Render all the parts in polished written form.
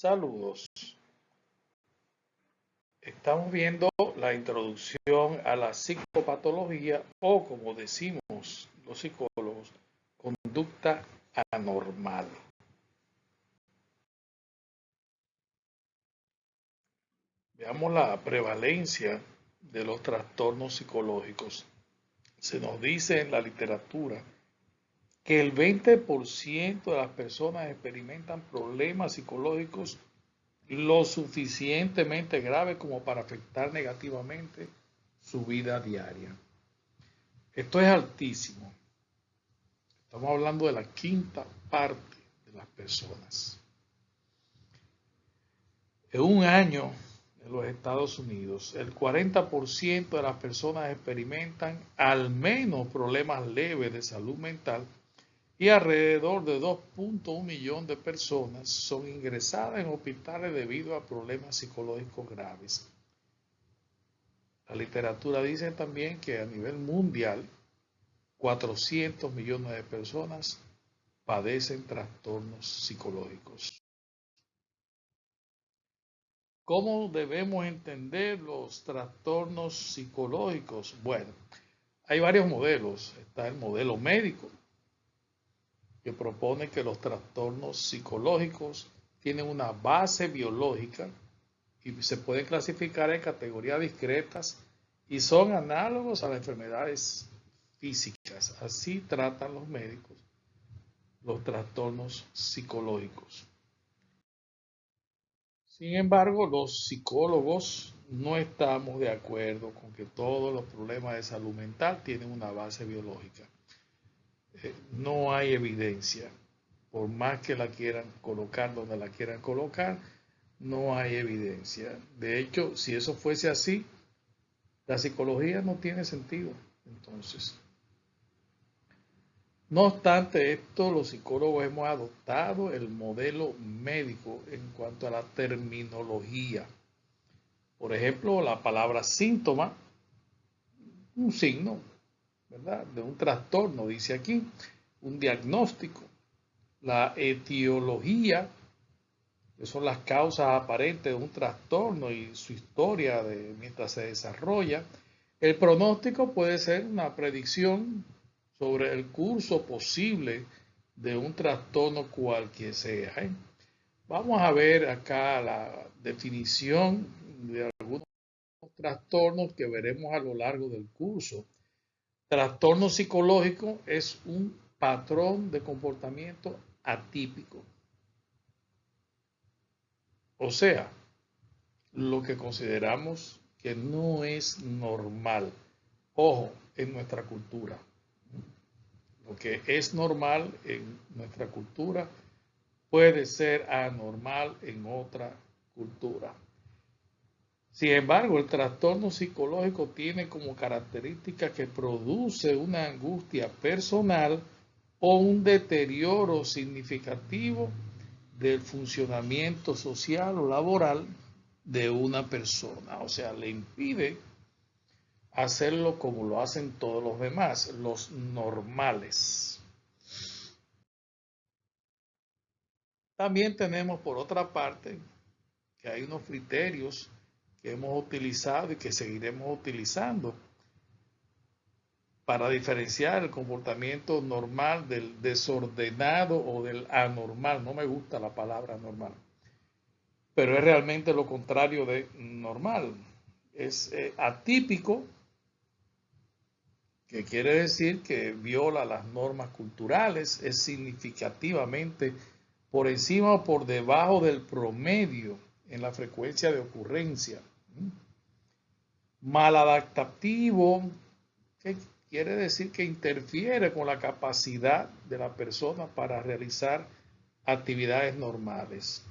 Saludos. Estamos viendo la introducción a la psicopatología o, como decimos los psicólogos, conducta anormal. Veamos la prevalencia de los trastornos psicológicos. Se nos dice en la literatura que el 20% de las personas experimentan problemas psicológicos lo suficientemente graves como para afectar negativamente su vida diaria. Esto es altísimo. Estamos hablando de la quinta parte de las personas. En un año en los Estados Unidos, el 40% de las personas experimentan al menos problemas leves de salud mental y alrededor de 2.1 millones de personas son ingresadas en hospitales debido a problemas psicológicos graves. La literatura dice también que a nivel mundial 400 millones de personas padecen trastornos psicológicos. ¿Cómo debemos entender los trastornos psicológicos? Bueno, hay varios modelos. Está el modelo médico, que propone que los trastornos psicológicos tienen una base biológica y se pueden clasificar en categorías discretas y son análogos a las enfermedades físicas. Así tratan los médicos los trastornos psicológicos. Sin embargo, los psicólogos no estamos de acuerdo con que todos los problemas de salud mental tienen una base biológica. No hay evidencia, por más que la quieran colocar donde la quieran colocar, no hay evidencia. De hecho, si eso fuese así, la psicología no tiene sentido. Entonces, no obstante esto, los psicólogos hemos adoptado el modelo médico en cuanto a la terminología. Por ejemplo, la palabra síntoma, un signo, ¿verdad?, de un trastorno, dice aquí, un diagnóstico. La etiología, que son las causas aparentes de un trastorno y su historia mientras se desarrolla. El pronóstico puede ser una predicción sobre el curso posible de un trastorno cualquier sea. Vamos a ver acá la definición de algunos trastornos que veremos a lo largo del curso. Trastorno psicológico es un patrón de comportamiento atípico. O sea, lo que consideramos que no es normal. Ojo, en nuestra cultura. Lo que es normal en nuestra cultura puede ser anormal en otra cultura. Sin embargo, el trastorno psicológico tiene como característica que produce una angustia personal o un deterioro significativo del funcionamiento social o laboral de una persona. O sea, le impide hacerlo como lo hacen todos los demás, los normales. También tenemos por otra parte que hay unos criterios que hemos utilizado y que seguiremos utilizando para diferenciar el comportamiento normal del desordenado o del anormal. No me gusta la palabra normal, pero es realmente lo contrario de normal. Es atípico, que quiere decir que viola las normas culturales, es significativamente por encima o por debajo del promedio en la frecuencia de ocurrencia. Maladaptativo, que quiere decir que interfiere con la capacidad de la persona para realizar actividades normales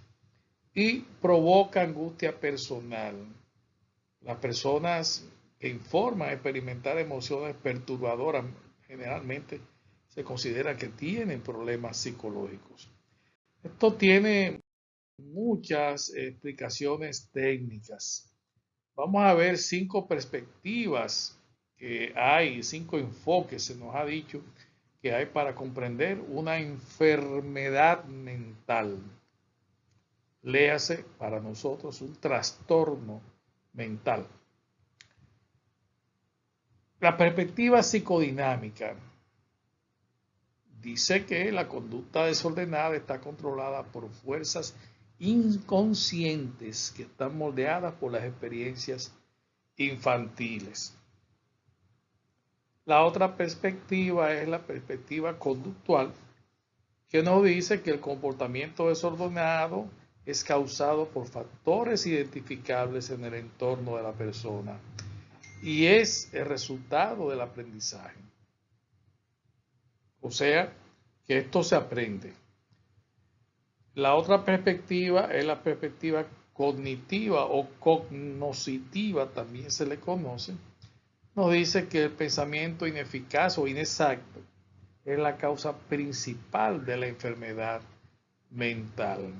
y provoca angustia personal. Las personas que informan experimentar emociones perturbadoras generalmente se considera que tienen problemas psicológicos. Esto tiene muchas explicaciones técnicas. Vamos a ver 5 perspectivas que hay, 5 enfoques, se nos ha dicho, que hay para comprender una enfermedad mental. léase para nosotros un trastorno mental. La perspectiva psicodinámica dice que la conducta desordenada está controlada por fuerzas inconscientes que están moldeadas por las experiencias infantiles. La otra perspectiva es la perspectiva conductual, que nos dice que el comportamiento desordenado es causado por factores identificables en el entorno de la persona y es el resultado del aprendizaje. O sea, que esto se aprende. La otra perspectiva es la perspectiva cognitiva o cognoscitiva, también se le conoce. Nos dice que el pensamiento ineficaz o inexacto es la causa principal de la enfermedad mental.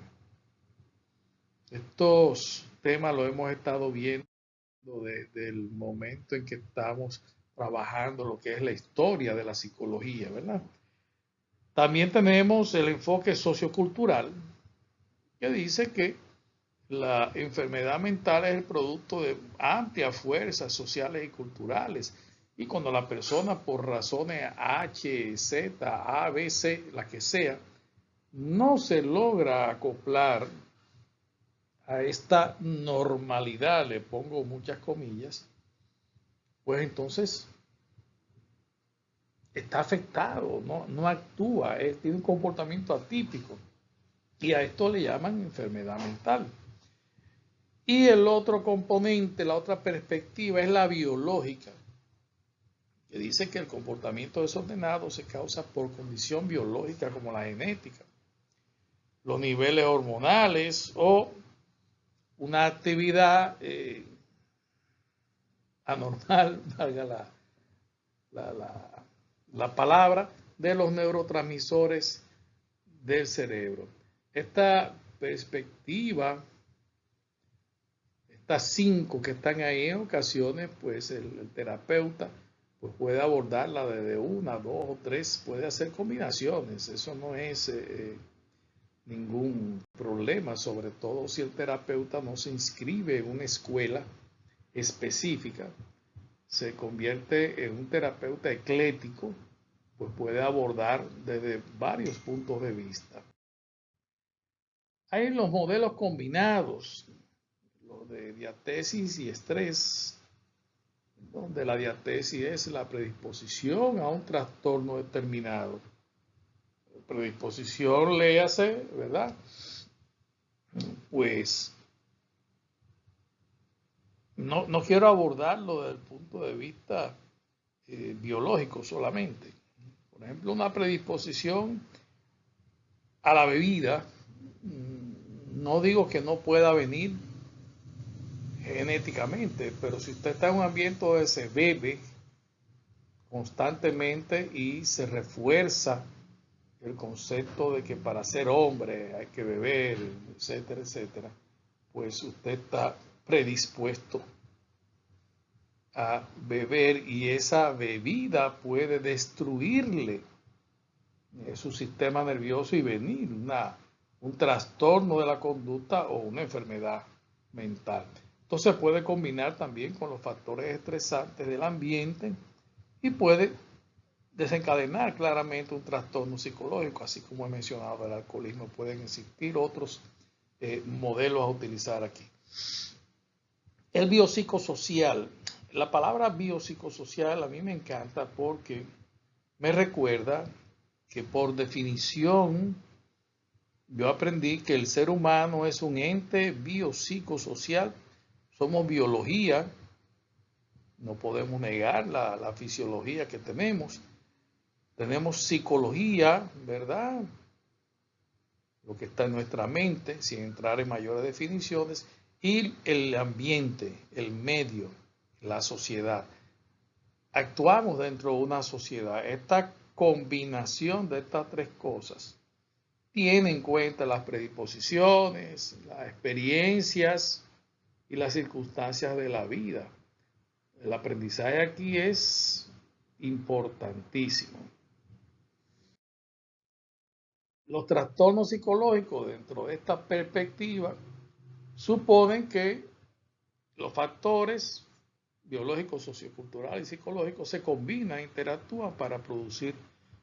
Estos temas los hemos estado viendo desde el momento en que estamos trabajando lo que es la historia de la psicología, ¿verdad? También tenemos el enfoque sociocultural, que dice que la enfermedad mental es el producto de amplias fuerzas sociales y culturales. Y cuando la persona, por razones H, Z, A, B, C, la que sea, no se logra acoplar a esta normalidad, le pongo muchas comillas, pues entonces está afectado, no actúa, tiene un comportamiento atípico. Y a esto le llaman enfermedad mental. Y el otro componente, la otra perspectiva es la biológica, que dice que el comportamiento desordenado se causa por condición biológica como la genética, los niveles hormonales o una actividad anormal, valga la palabra, de los neurotransmisores del cerebro. Esta perspectiva, estas 5 que están ahí, en ocasiones, pues el terapeuta pues puede abordarla desde 1, 2 o 3, puede hacer combinaciones, eso no es ningún problema, sobre todo si el terapeuta no se inscribe en una escuela específica, se convierte en un terapeuta eclético, pues puede abordar desde varios puntos de vista. Hay los modelos combinados, los de diatesis y estrés, donde la diatesis es la predisposición a un trastorno determinado. Predisposición, léase, ¿verdad? Pues no quiero abordarlo desde el punto de vista biológico solamente. Por ejemplo, una predisposición a la bebida, no digo que no pueda venir genéticamente, pero si usted está en un ambiente donde se bebe constantemente y se refuerza el concepto de que para ser hombre hay que beber, etcétera, etcétera, pues usted está predispuesto a beber y esa bebida puede destruirle su sistema nervioso y venir un trastorno de la conducta o una enfermedad mental. Entonces puede combinar también con los factores estresantes del ambiente y puede desencadenar claramente un trastorno psicológico, así como he mencionado el alcoholismo. Pueden existir otros modelos a utilizar aquí. El biopsicosocial. La palabra biopsicosocial a mí me encanta porque me recuerda que por definición yo aprendí que el ser humano es un ente biopsicosocial. Somos biología, no podemos negar la fisiología que tenemos. Tenemos psicología, ¿verdad? Lo que está en nuestra mente, sin entrar en mayores definiciones, y el ambiente, el medio, la sociedad. Actuamos dentro de una sociedad. Esta combinación de estas 3 cosas tiene en cuenta las predisposiciones, las experiencias y las circunstancias de la vida. El aprendizaje aquí es importantísimo. Los trastornos psicológicos dentro de esta perspectiva suponen que los factores biológicos, socioculturales y psicológicos se combinan e interactúan para producir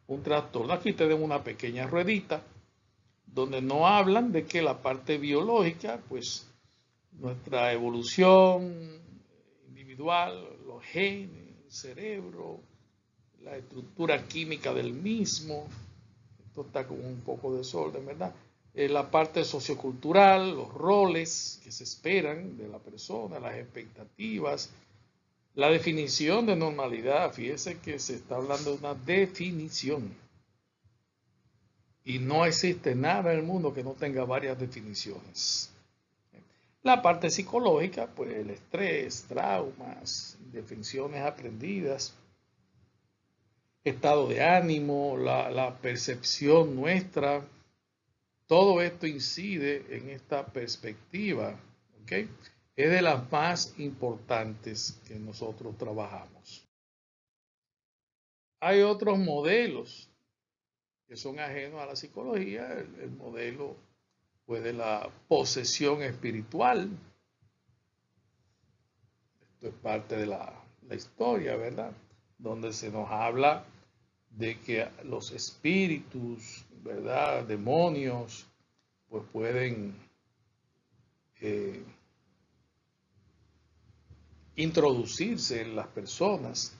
un trastorno. Aquí tenemos una pequeña ruedita donde no hablan de que la parte biológica, pues nuestra evolución individual, los genes, el cerebro, la estructura química del mismo, esto está con un poco de desorden, ¿verdad? La parte sociocultural, los roles que se esperan de la persona, las expectativas, la definición de normalidad. Fíjese que se está hablando de una definición y no existe nada en el mundo que no tenga varias definiciones. La parte psicológica, pues el estrés, traumas, definiciones aprendidas, estado de ánimo, la percepción nuestra, todo esto incide en esta perspectiva, ¿ok? Es de las más importantes que nosotros trabajamos. Hay otros modelos que son ajenos a la psicología, el modelo pues, de la posesión espiritual. Esto es parte de la historia, ¿verdad? Donde se nos habla de que los espíritus, ¿verdad? Demonios, pues pueden introducirse en las personas.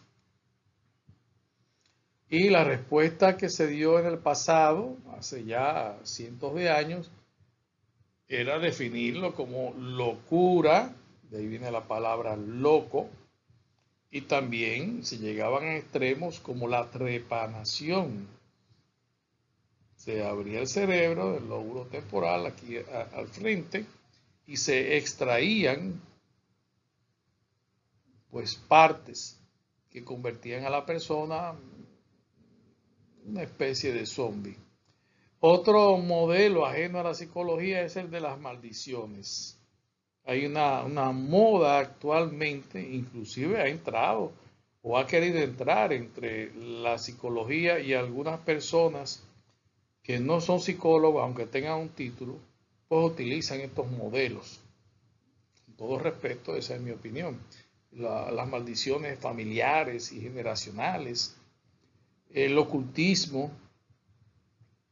Y la respuesta que se dio en el pasado, hace ya cientos de años, era definirlo como locura, de ahí viene la palabra loco, y también se llegaban a extremos como la trepanación. Se abría el cerebro, el lóbulo temporal aquí al frente, y se extraían pues partes que convertían a la persona en una especie de zombie. Otro modelo ajeno a la psicología es el de las maldiciones. Hay una moda actualmente, inclusive ha entrado o ha querido entrar entre la psicología y algunas personas que no son psicólogos, aunque tengan un título, pues utilizan estos modelos. Con todo respeto, esa es mi opinión. Las maldiciones familiares y generacionales, el ocultismo,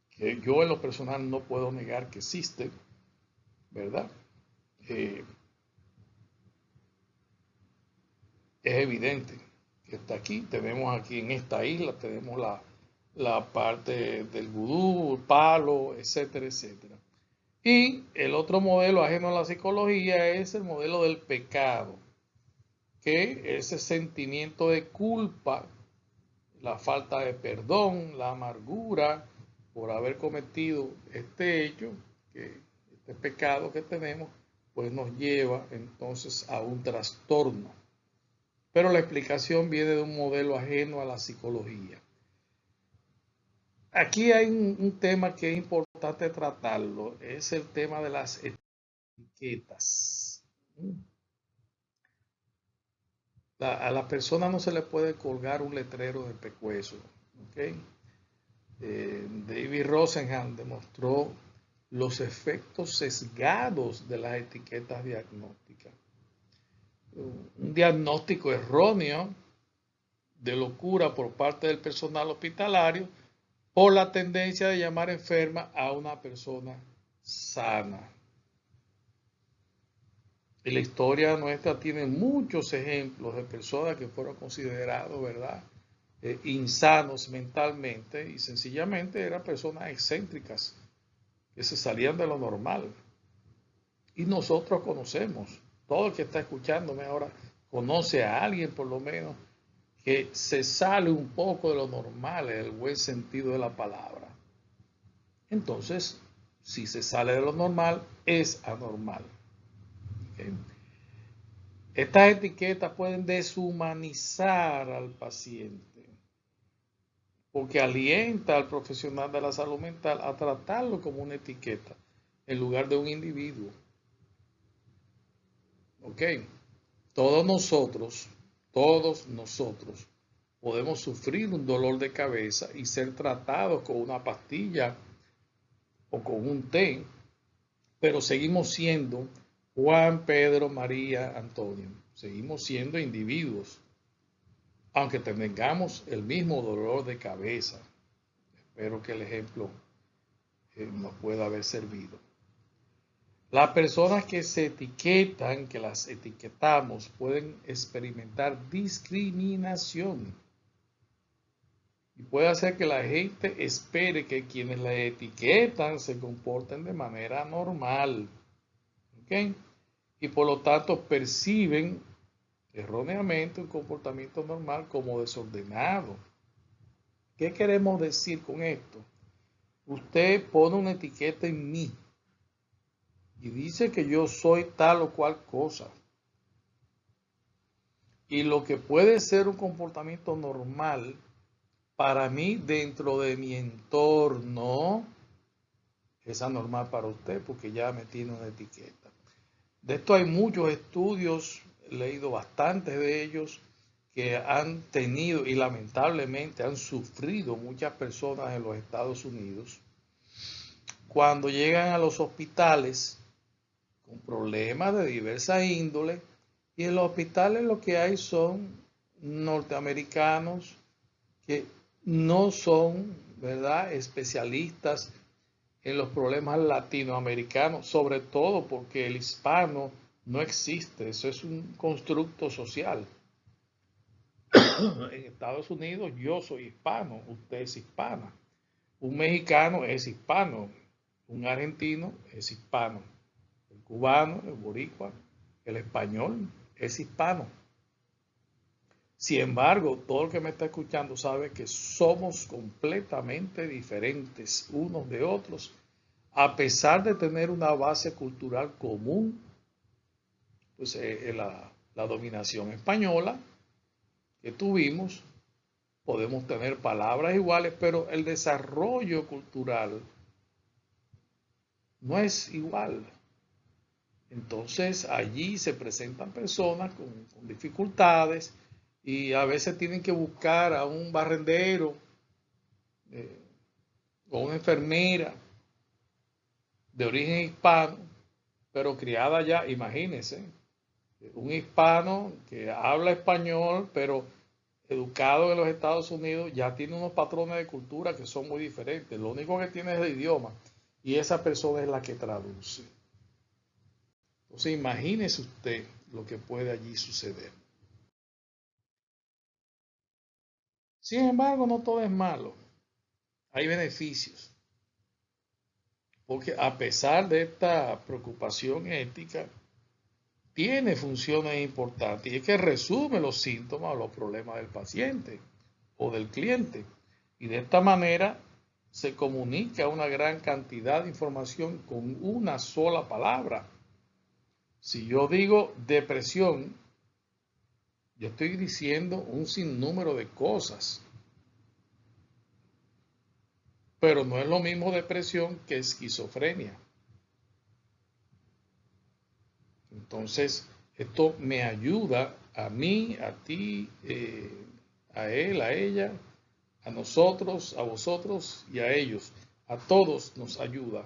que yo en lo personal no puedo negar que existe, ¿verdad? Es evidente que está aquí. Tenemos aquí en esta isla, tenemos la parte del vudú, el palo, etcétera, etcétera. Y el otro modelo ajeno a la psicología es el modelo del pecado, que ese sentimiento de culpa, la falta de perdón, la amargura por haber cometido este hecho, este pecado que tenemos, pues nos lleva entonces a un trastorno. Pero la explicación viene de un modelo ajeno a la psicología. Aquí hay un tema que es importante tratarlo, es el tema de las etiquetas. A la persona no se le puede colgar un letrero de pescuezo. ¿Okay? David Rosenhan demostró los efectos sesgados de las etiquetas diagnósticas. Un diagnóstico erróneo de locura por parte del personal hospitalario por la tendencia de llamar enferma a una persona sana. Y la historia nuestra tiene muchos ejemplos de personas que fueron considerados, ¿verdad?, insanos mentalmente y sencillamente eran personas excéntricas que se salían de lo normal. Y nosotros conocemos, todo el que está escuchándome ahora conoce a alguien por lo menos que se sale un poco de lo normal en el buen sentido de la palabra. Entonces, si se sale de lo normal, es anormal. ¿Okay? Estas etiquetas pueden deshumanizar al paciente porque alienta al profesional de la salud mental a tratarlo como una etiqueta en lugar de un individuo. ¿Ok? Todos nosotros podemos sufrir un dolor de cabeza y ser tratados con una pastilla o con un T, pero seguimos siendo Juan, Pedro, María, Antonio. Seguimos siendo individuos, aunque tengamos el mismo dolor de cabeza. Espero que el ejemplo nos pueda haber servido. Las personas que se etiquetan, que las etiquetamos, pueden experimentar discriminación. Y puede hacer que la gente espere que quienes la etiquetan se comporten de manera normal. ¿Ok? Y por lo tanto perciben erróneamente un comportamiento normal como desordenado. ¿Qué queremos decir con esto? Usted pone una etiqueta en mí y dice que yo soy tal o cual cosa. Y lo que puede ser un comportamiento normal para mí dentro de mi entorno es anormal para usted porque ya me tiene una etiqueta. De esto hay muchos estudios, he leído bastantes de ellos, que han tenido y lamentablemente han sufrido muchas personas en los Estados Unidos cuando llegan a los hospitales con problemas de diversa índole, y en los hospitales lo que hay son norteamericanos que no son, ¿verdad?, especialistas en los problemas latinoamericanos, sobre todo porque el hispano no existe, eso es un constructo social. En Estados Unidos yo soy hispano, usted es hispana, un mexicano es hispano, un argentino es hispano, el cubano, el boricua, el español es hispano. Sin embargo, todo el que me está escuchando sabe que somos completamente diferentes unos de otros, a pesar de tener una base cultural común, pues la dominación española que tuvimos, podemos tener palabras iguales, pero el desarrollo cultural no es igual. Entonces allí se presentan personas con dificultades y a veces tienen que buscar a un barrendero o una enfermera de origen hispano, pero criada ya, imagínense, un hispano que habla español, pero educado en los Estados Unidos, ya tiene unos patrones de cultura que son muy diferentes. Lo único que tiene es el idioma y esa persona es la que traduce. Entonces imagínese usted lo que puede allí suceder. Sin embargo, no todo es malo. Hay beneficios. Porque a pesar de esta preocupación ética, tiene funciones importantes y es que resume los síntomas o los problemas del paciente o del cliente. Y de esta manera se comunica una gran cantidad de información con una sola palabra. Si yo digo depresión, yo estoy diciendo un sinnúmero de cosas. Pero no es lo mismo depresión que esquizofrenia. Entonces, esto me ayuda a mí, a ti, a él, a ella, a nosotros, a vosotros y a ellos. A todos nos ayuda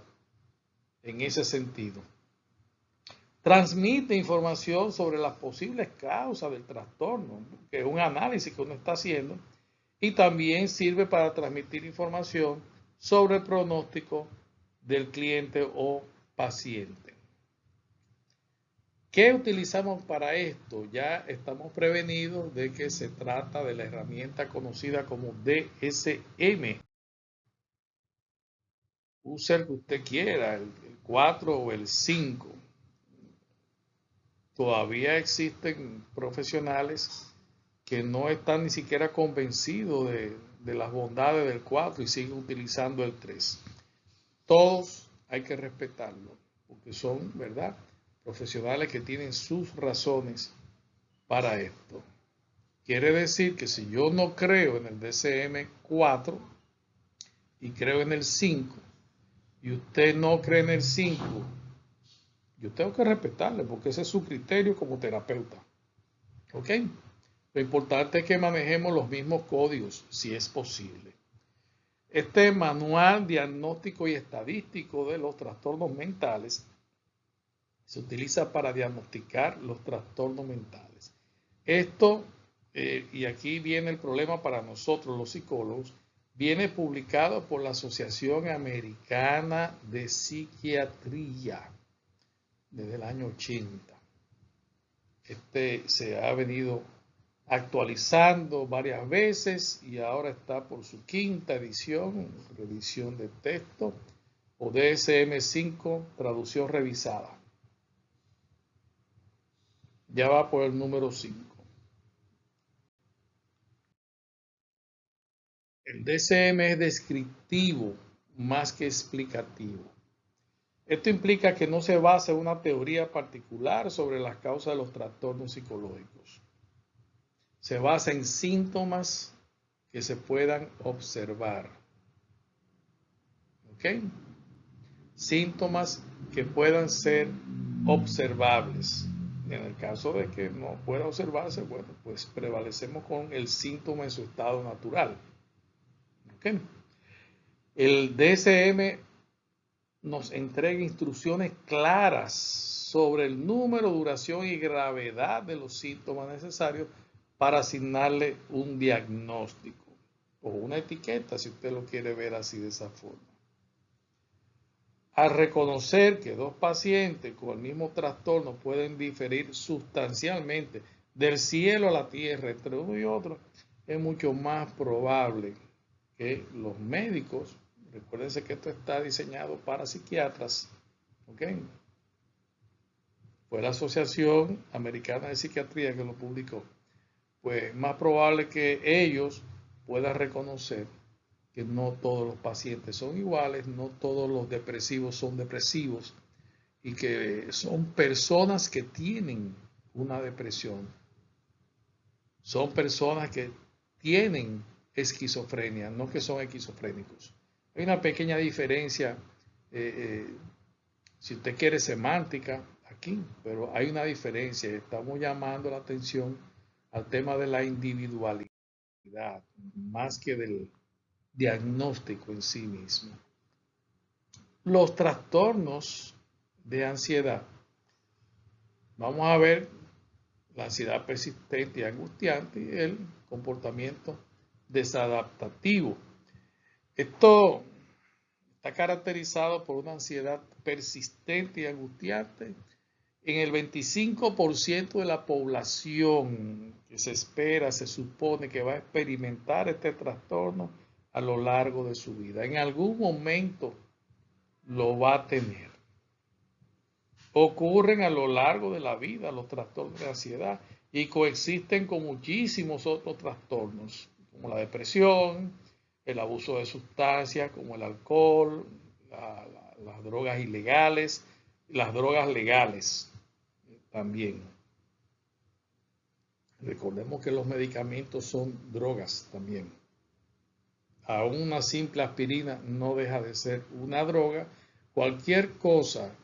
en ese sentido. Transmite información sobre las posibles causas del trastorno, que es un análisis que uno está haciendo, y también sirve para transmitir información sobre el pronóstico del cliente o paciente. ¿Qué utilizamos para esto? Ya estamos prevenidos de que se trata de la herramienta conocida como DSM. Use el que usted quiera, el 4 o el 5. Todavía existen profesionales que no están ni siquiera convencidos de las bondades del 4 y siguen utilizando el 3. Todos hay que respetarlo, porque son, ¿verdad?, profesionales que tienen sus razones para esto. Quiere decir que si yo no creo en el DSM-4 y creo en el 5, y usted no cree en el 5, yo tengo que respetarle, porque ese es su criterio como terapeuta. ¿Ok? Lo importante es que manejemos los mismos códigos, si es posible. Este manual diagnóstico y estadístico de los trastornos mentales se utiliza para diagnosticar los trastornos mentales. Esto, y aquí viene el problema para nosotros los psicólogos, viene publicado por la Asociación Americana de Psiquiatría desde el año 80. Se ha venido actualizando varias veces y ahora está por su quinta edición, revisión de texto, o DSM-5, traducción revisada. Ya va por el número 5. El DSM es descriptivo más que explicativo. Esto implica que no se basa en una teoría particular sobre las causas de los trastornos psicológicos. Se basa en síntomas que se puedan observar. ¿Ok? Síntomas que puedan ser observables. En el caso de que no pueda observarse, bueno, pues prevalecemos con el síntoma en su estado natural. ¿Ok? El DSM nos entrega instrucciones claras sobre el número, duración y gravedad de los síntomas necesarios para asignarle un diagnóstico o una etiqueta, si usted lo quiere ver así de esa forma. Al reconocer que dos pacientes con el mismo trastorno pueden diferir sustancialmente del cielo a la tierra entre uno y otro, es mucho más probable que los médicos, recuérdense que esto está diseñado para psiquiatras, ¿ok? Fue la Asociación Americana de Psiquiatría que lo publicó. Pues más probable que ellos puedan reconocer que no todos los pacientes son iguales, no todos los depresivos son depresivos y que son personas que tienen una depresión. Son personas que tienen esquizofrenia, no que son esquizofrénicos. Hay una pequeña diferencia, si usted quiere semántica, aquí, pero hay una diferencia. Estamos llamando la atención al tema de la individualidad, más que del diagnóstico en sí mismo. Los trastornos de ansiedad. Vamos a ver la ansiedad persistente y angustiante y el comportamiento desadaptativo. Esto está caracterizado por una ansiedad persistente y angustiante en el 25% de la población que se espera, se supone que va a experimentar este trastorno a lo largo de su vida. En algún momento lo va a tener. Ocurren a lo largo de la vida los trastornos de ansiedad y coexisten con muchísimos otros trastornos, como la depresión, el abuso de sustancias como el alcohol, las drogas ilegales, las drogas legales también. Recordemos que los medicamentos son drogas también. Aún una simple aspirina no deja de ser una droga. Cualquier cosa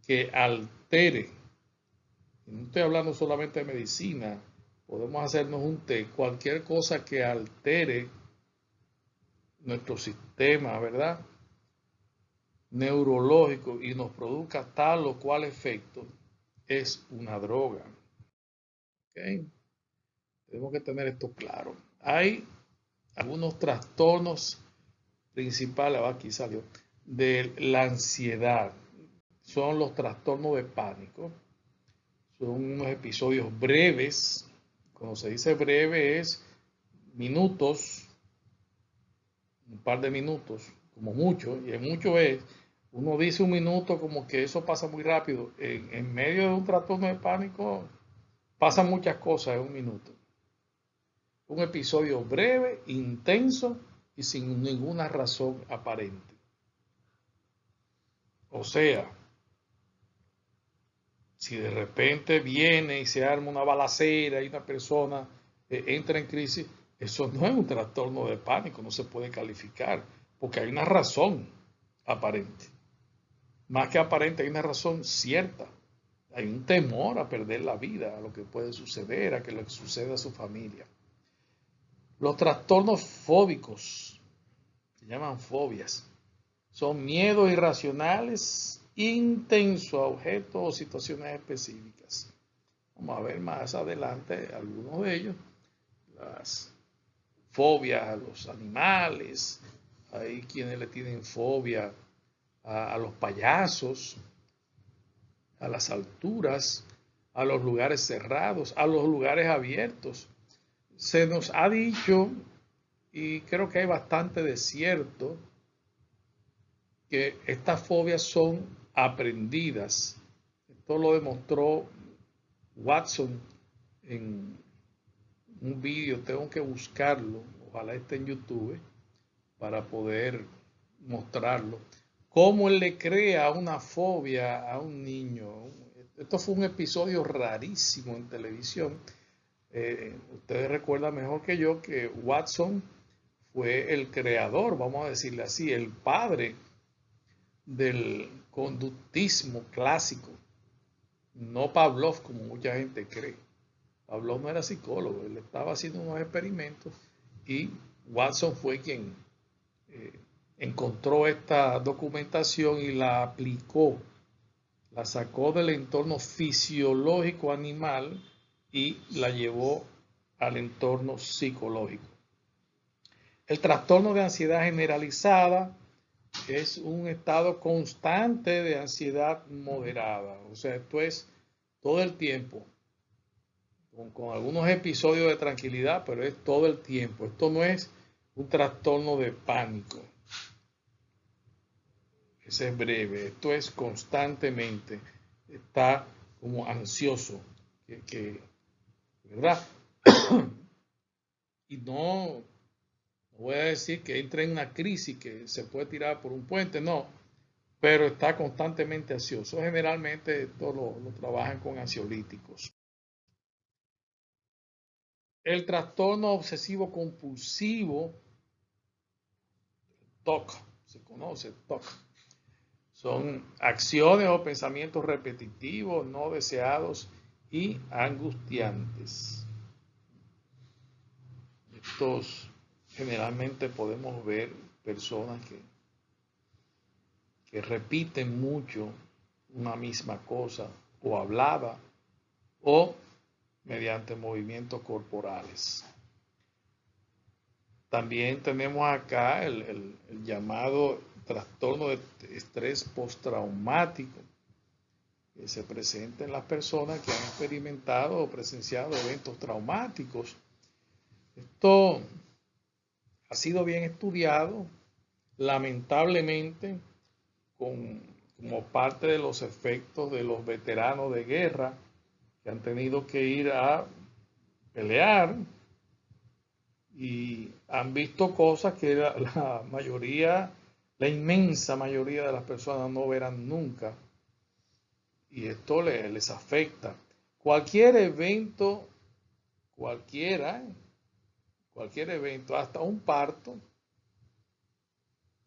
que altere, no estoy hablando solamente de medicina, podemos hacernos un té, cualquier cosa que altere nuestro sistema, ¿verdad?, neurológico y nos produzca tal o cual efecto, es una droga. ¿Okay? Tenemos que tener esto claro. Hay algunos trastornos principales, aquí salió, de la ansiedad. Son los trastornos de pánico. Son unos episodios breves. Cuando se dice breve es minutos, un par de minutos, como mucho, y en mucho es, uno dice un minuto como que eso pasa muy rápido. En medio de un trastorno de pánico pasan muchas cosas en un minuto. Un episodio breve, intenso y sin ninguna razón aparente. O sea, si de repente viene y se arma una balacera y una persona entra en crisis, eso no es un trastorno de pánico, no se puede calificar, porque hay una razón aparente. Más que aparente, hay una razón cierta. Hay un temor a perder la vida, a lo que puede suceder, a que lo que suceda a su familia. Los trastornos fóbicos. Se llaman fobias. Son miedos irracionales intensos a objetos o situaciones específicas. Vamos a ver más adelante algunos de ellos. Las fobias a los animales. Hay quienes le tienen fobia a los payasos, a las alturas, a los lugares cerrados, a los lugares abiertos. Se nos ha dicho, y creo que hay bastante de cierto, que estas fobias son aprendidas. Esto lo demostró Watson en un vídeo, tengo que buscarlo, ojalá esté en YouTube, para poder mostrarlo. Cómo él le crea una fobia a un niño. Esto fue un episodio rarísimo en televisión. Ustedes recuerdan mejor que yo que Watson fue el creador, vamos a decirle así, el padre del conductismo clásico. No Pavlov, como mucha gente cree. Pavlov no era psicólogo, él estaba haciendo unos experimentos y Watson fue quien encontró esta documentación y la aplicó, la sacó del entorno fisiológico animal y la llevó al entorno psicológico. El trastorno de ansiedad generalizada es un estado constante de ansiedad moderada. O sea, esto es todo el tiempo, con algunos episodios de tranquilidad, pero es todo el tiempo. Esto no es un trastorno de pánico. Ese es breve. Esto es constantemente. Está como ansioso. ¿Verdad? Y no voy a decir que entra en una crisis que se puede tirar por un puente, no. Pero está constantemente ansioso. Generalmente esto lo trabajan con ansiolíticos. El trastorno obsesivo compulsivo, TOC, se conoce TOC. Son acciones o pensamientos repetitivos, no deseados y angustiantes. Estos generalmente podemos ver personas que repiten mucho una misma cosa o hablada o mediante movimientos corporales. También tenemos acá el llamado trastorno de estrés postraumático, que se presenta en las personas que han experimentado o presenciado eventos traumáticos. Esto ha sido bien estudiado, lamentablemente, como parte de los efectos de los veteranos de guerra que han tenido que ir a pelear y han visto cosas que la mayoría, la inmensa mayoría de las personas no verán nunca. Y esto les afecta. Cualquier evento, cualquier evento, hasta un parto,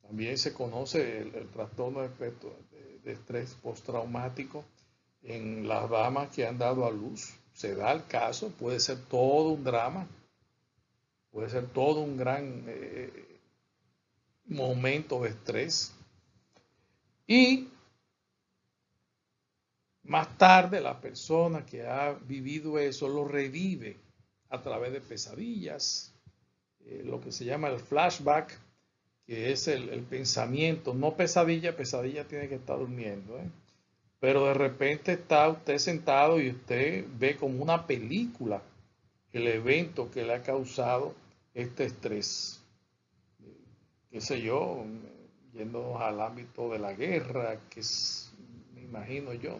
también se conoce el trastorno de estrés postraumático en las damas que han dado a luz. Se da el caso, puede ser todo un drama, puede ser todo un gran momento de estrés. Y más tarde la persona que ha vivido eso lo revive a través de pesadillas, lo que se llama el flashback, que es el pensamiento, no pesadilla, pesadilla tiene que estar durmiendo, pero de repente está usted sentado y usted ve como una película el evento que le ha causado este estrés. Qué sé yo, yéndonos al ámbito de la guerra, que es, me imagino yo,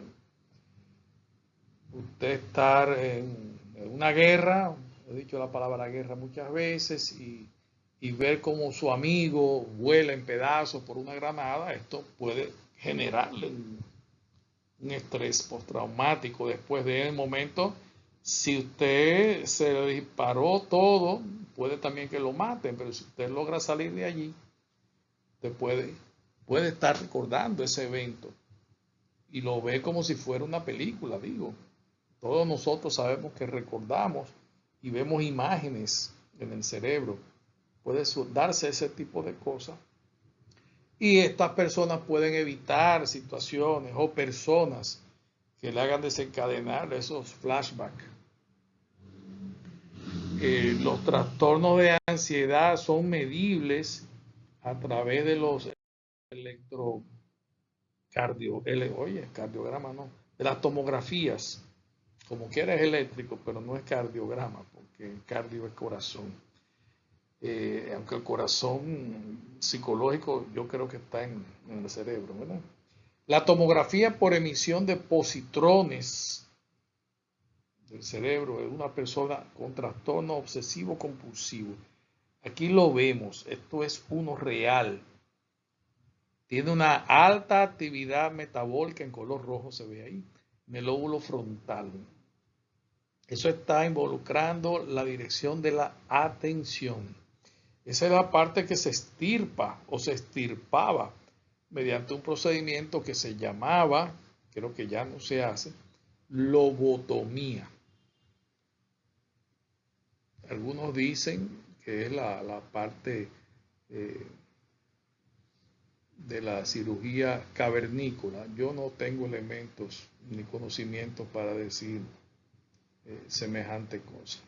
usted estar en una guerra, he dicho la palabra guerra muchas veces, y ver cómo su amigo vuela en pedazos por una granada, esto puede generarle un estrés postraumático. Después de un momento, si usted se le disparó todo, puede también que lo maten, pero si usted logra salir de allí, usted puede estar recordando ese evento y lo ve como si fuera una película, digo. Todos nosotros sabemos que recordamos y vemos imágenes en el cerebro. Puede darse ese tipo de cosas Y estas personas pueden evitar situaciones o personas que le hagan desencadenar esos flashbacks. Los trastornos de ansiedad son medibles a través de los cardiograma no, de las tomografías. Como quiera es eléctrico, pero no es cardiograma, porque el cardio es corazón. Aunque el corazón psicológico yo creo que está en el cerebro, ¿verdad? La tomografía por emisión de positrones del cerebro de una persona con trastorno obsesivo compulsivo. Aquí lo vemos, esto es uno real. Tiene una alta actividad metabólica en color rojo, se ve ahí, en el lóbulo frontal. Eso está involucrando la dirección de la atención. Esa es la parte que se extirpa o se extirpaba mediante un procedimiento que se llamaba, creo que ya no se hace, lobotomía. Algunos dicen que es la parte de la cirugía cavernícola. Yo no tengo elementos ni conocimientos para decir semejante cosa.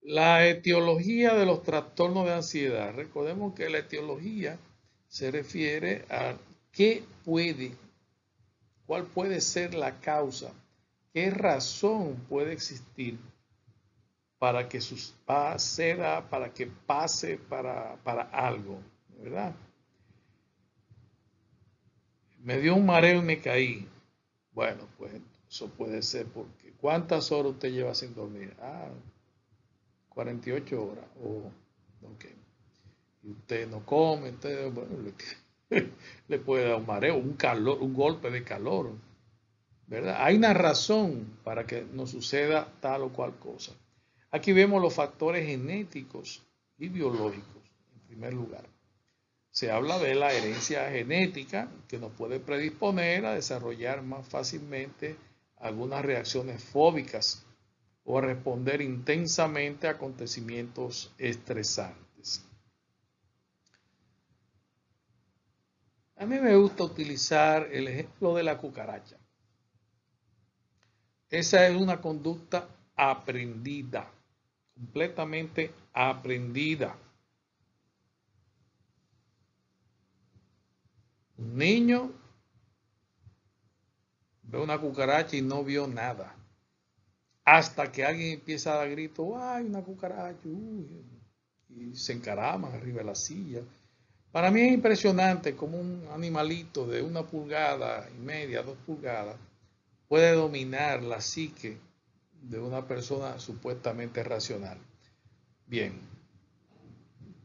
La etiología de los trastornos de ansiedad. Recordemos que la etiología se refiere a cuál puede ser la causa, qué razón puede existir para que suceda, para que pase para algo, ¿verdad? Me dio un mareo y me caí. Bueno, pues eso puede ser porque ¿cuántas horas usted lleva sin dormir? 48 horas. Ok. Y usted no come, usted, bueno, le puede dar un mareo, un calor, un golpe de calor, ¿verdad? Hay una razón para que nos suceda tal o cual cosa. Aquí vemos los factores genéticos y biológicos, en primer lugar. Se habla de la herencia genética que nos puede predisponer a desarrollar más fácilmente algunas reacciones fóbicas o a responder intensamente a acontecimientos estresantes. A mí me gusta utilizar el ejemplo de la cucaracha. Esa es una conducta aprendida, completamente aprendida. Un niño ve una cucaracha y no vio nada. Hasta que alguien empieza a dar gritos, ¡ay, una cucaracha! Uy, y se encaraman arriba de la silla. Para mí es impresionante cómo un animalito de 1,5 pulgadas, 2 pulgadas, puede dominar la psique de una persona supuestamente racional. Bien,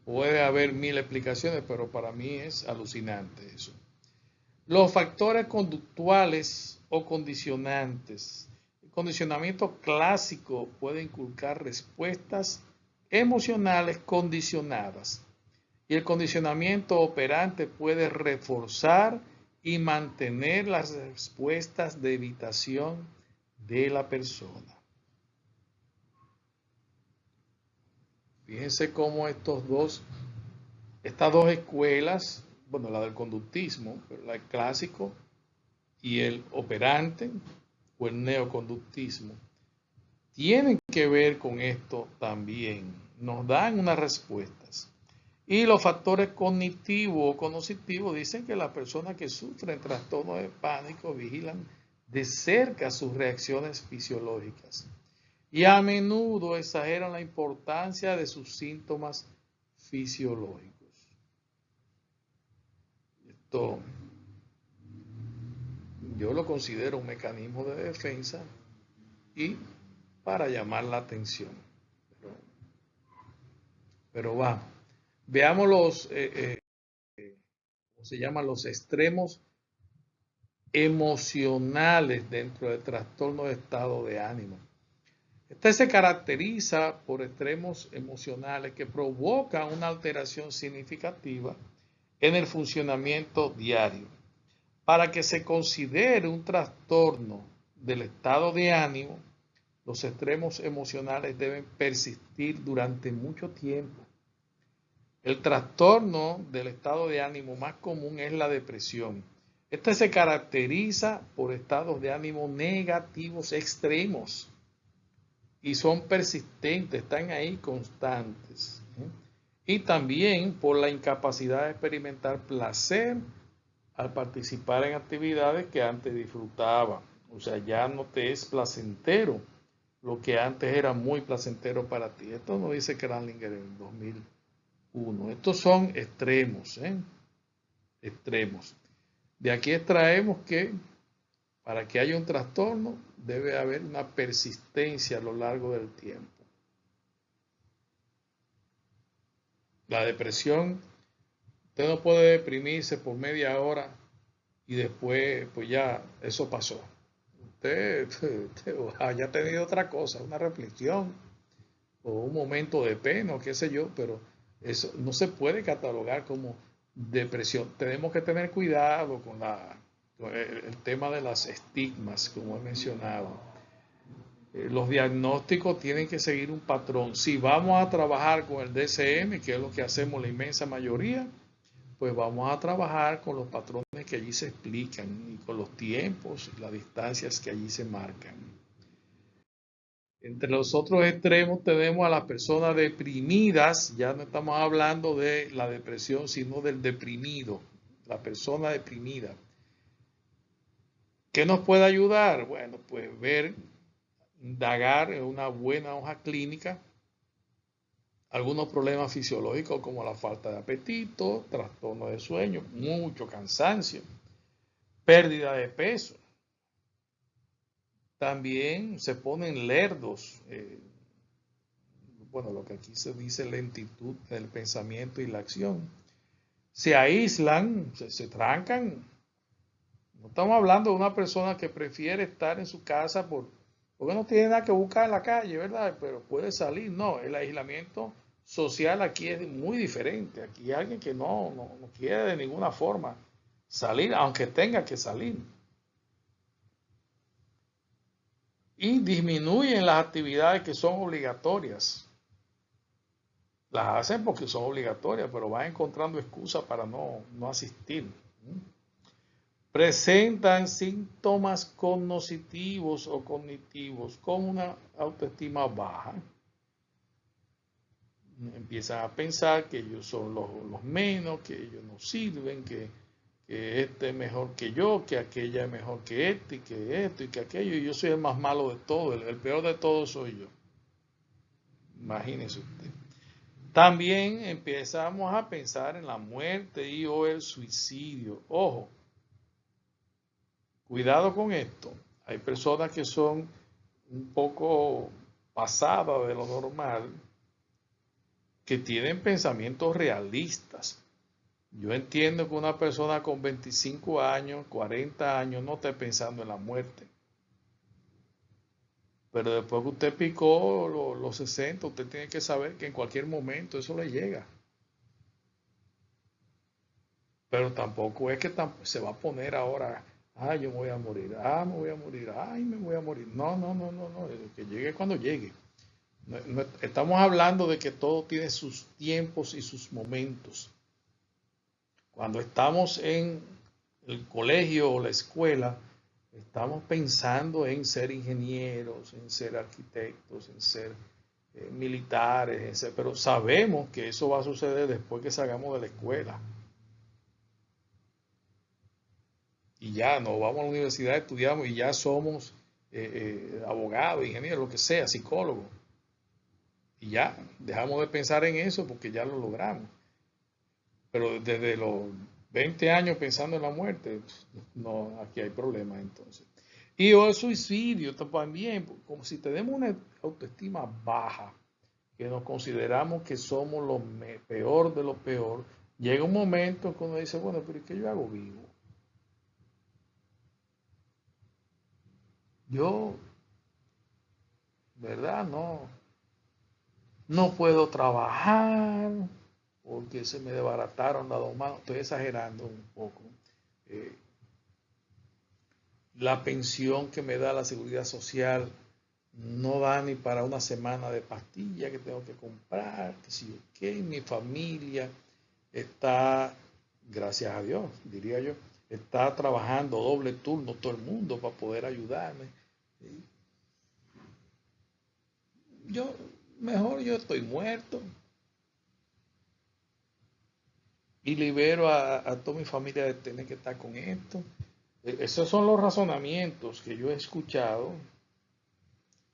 puede haber 1000 explicaciones, pero para mí es alucinante eso. Los factores conductuales o condicionantes. El condicionamiento clásico puede inculcar respuestas emocionales condicionadas y el condicionamiento operante puede reforzar y mantener las respuestas de evitación de la persona. Fíjense cómo estas dos escuelas, bueno, la del conductismo, el clásico y el operante o el neoconductismo, tienen que ver con esto también. Nos dan unas respuestas. Y los factores cognitivos o cognitivos dicen que las personas que sufren trastorno de pánico vigilan de cerca sus reacciones fisiológicas y a menudo exageran la importancia de sus síntomas fisiológicos. Esto yo lo considero un mecanismo de defensa y para llamar la atención. Pero vamos, veamos ¿cómo se llaman? Los extremos emocionales dentro del trastorno de estado de ánimo. Este se caracteriza por extremos emocionales que provocan una alteración significativa en el funcionamiento diario. Para que se considere un trastorno del estado de ánimo, los extremos emocionales deben persistir durante mucho tiempo. El trastorno del estado de ánimo más común es la depresión. Este se caracteriza por estados de ánimo negativos extremos y son persistentes, están ahí constantes. Y también por la incapacidad de experimentar placer al participar en actividades que antes disfrutaba. O sea, ya no te es placentero lo que antes era muy placentero para ti. Esto nos dice Kranlinger en 2001. Estos son extremos, extremos. De aquí extraemos que para que haya un trastorno debe haber una persistencia a lo largo del tiempo. La depresión, usted no puede deprimirse por media hora y después, pues ya, eso pasó. Usted haya tenido otra cosa, una reflexión o un momento de pena o qué sé yo, pero eso no se puede catalogar como depresión. Tenemos que tener cuidado con el tema de las estigmas, como he mencionado. Los diagnósticos tienen que seguir un patrón. Si vamos a trabajar con el DSM, que es lo que hacemos la inmensa mayoría, pues vamos a trabajar con los patrones que allí se explican y con los tiempos y las distancias que allí se marcan. Entre los otros extremos tenemos a las personas deprimidas, ya no estamos hablando de la depresión, sino del deprimido, la persona deprimida. ¿Qué nos puede ayudar? Bueno, pues indagar en una buena hoja clínica algunos problemas fisiológicos como la falta de apetito, trastorno de sueño, mucho cansancio, pérdida de peso. También se ponen lerdos, bueno, lo que aquí se dice lentitud del pensamiento y la acción. Se aíslan, se trancan. No estamos hablando de una persona que prefiere estar en su casa porque no tiene nada que buscar en la calle, ¿verdad? Pero puede salir. No, el aislamiento social aquí es muy diferente. Aquí hay alguien que no quiere de ninguna forma salir, aunque tenga que salir. Y disminuyen las actividades que son obligatorias. Las hacen porque son obligatorias, pero van encontrando excusas para no asistir. Presentan síntomas cognitivos o cognitivos como una autoestima baja. Empiezan a pensar que ellos son los menos, que ellos no sirven, que este es mejor que yo, que aquella es mejor que este, y que esto y que aquello, y yo soy el más malo de todo, el peor de todos soy yo. Imagínese usted. También empezamos a pensar en la muerte y o el suicidio. Ojo, cuidado con esto. Hay personas que son un poco pasadas de lo normal, que tienen pensamientos realistas. Yo entiendo que una persona con 25 años, 40 años, no esté pensando en la muerte. Pero después que usted picó los 60, usted tiene que saber que en cualquier momento eso le llega. Pero tampoco es que se va a poner ahora, yo me voy a morir, me voy a morir, me voy a morir. No, que llegue cuando llegue. Estamos hablando de que todo tiene sus tiempos y sus momentos. Cuando estamos en el colegio o la escuela, estamos pensando en ser ingenieros, en ser arquitectos, en ser militares, pero sabemos que eso va a suceder después que salgamos de la escuela. Y ya nos vamos a la universidad, estudiamos y ya somos abogados, ingenieros, lo que sea, psicólogos. Y ya dejamos de pensar en eso porque ya lo logramos. Pero desde los 20 años pensando en la muerte, no, aquí hay problemas entonces. Y el suicidio también, como si tenemos una autoestima baja, que nos consideramos que somos lo peor de lo peor, llega un momento que uno dice, bueno, pero ¿qué yo hago vivo? Yo, ¿verdad? No puedo trabajar porque se me desbarataron las dos manos. Estoy exagerando un poco. La pensión que me da la seguridad social no da ni para una semana de pastillas que tengo que comprar, que si yo qué, mi familia está, gracias a Dios, diría yo, está trabajando doble turno todo el mundo para poder ayudarme. Yo, mejor yo estoy muerto y libero a toda mi familia de tener que estar con esto. Esos son los razonamientos que yo he escuchado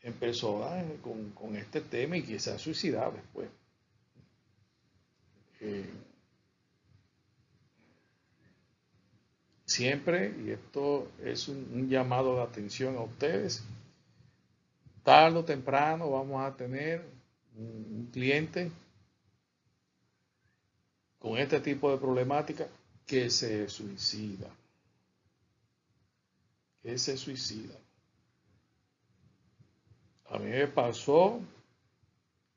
en personas con este tema y que se han suicidado después. Eh, Siempre, y esto es un llamado de atención a ustedes, tarde o temprano vamos a tener un cliente con este tipo de problemática que se suicida, que se suicida. A mí me pasó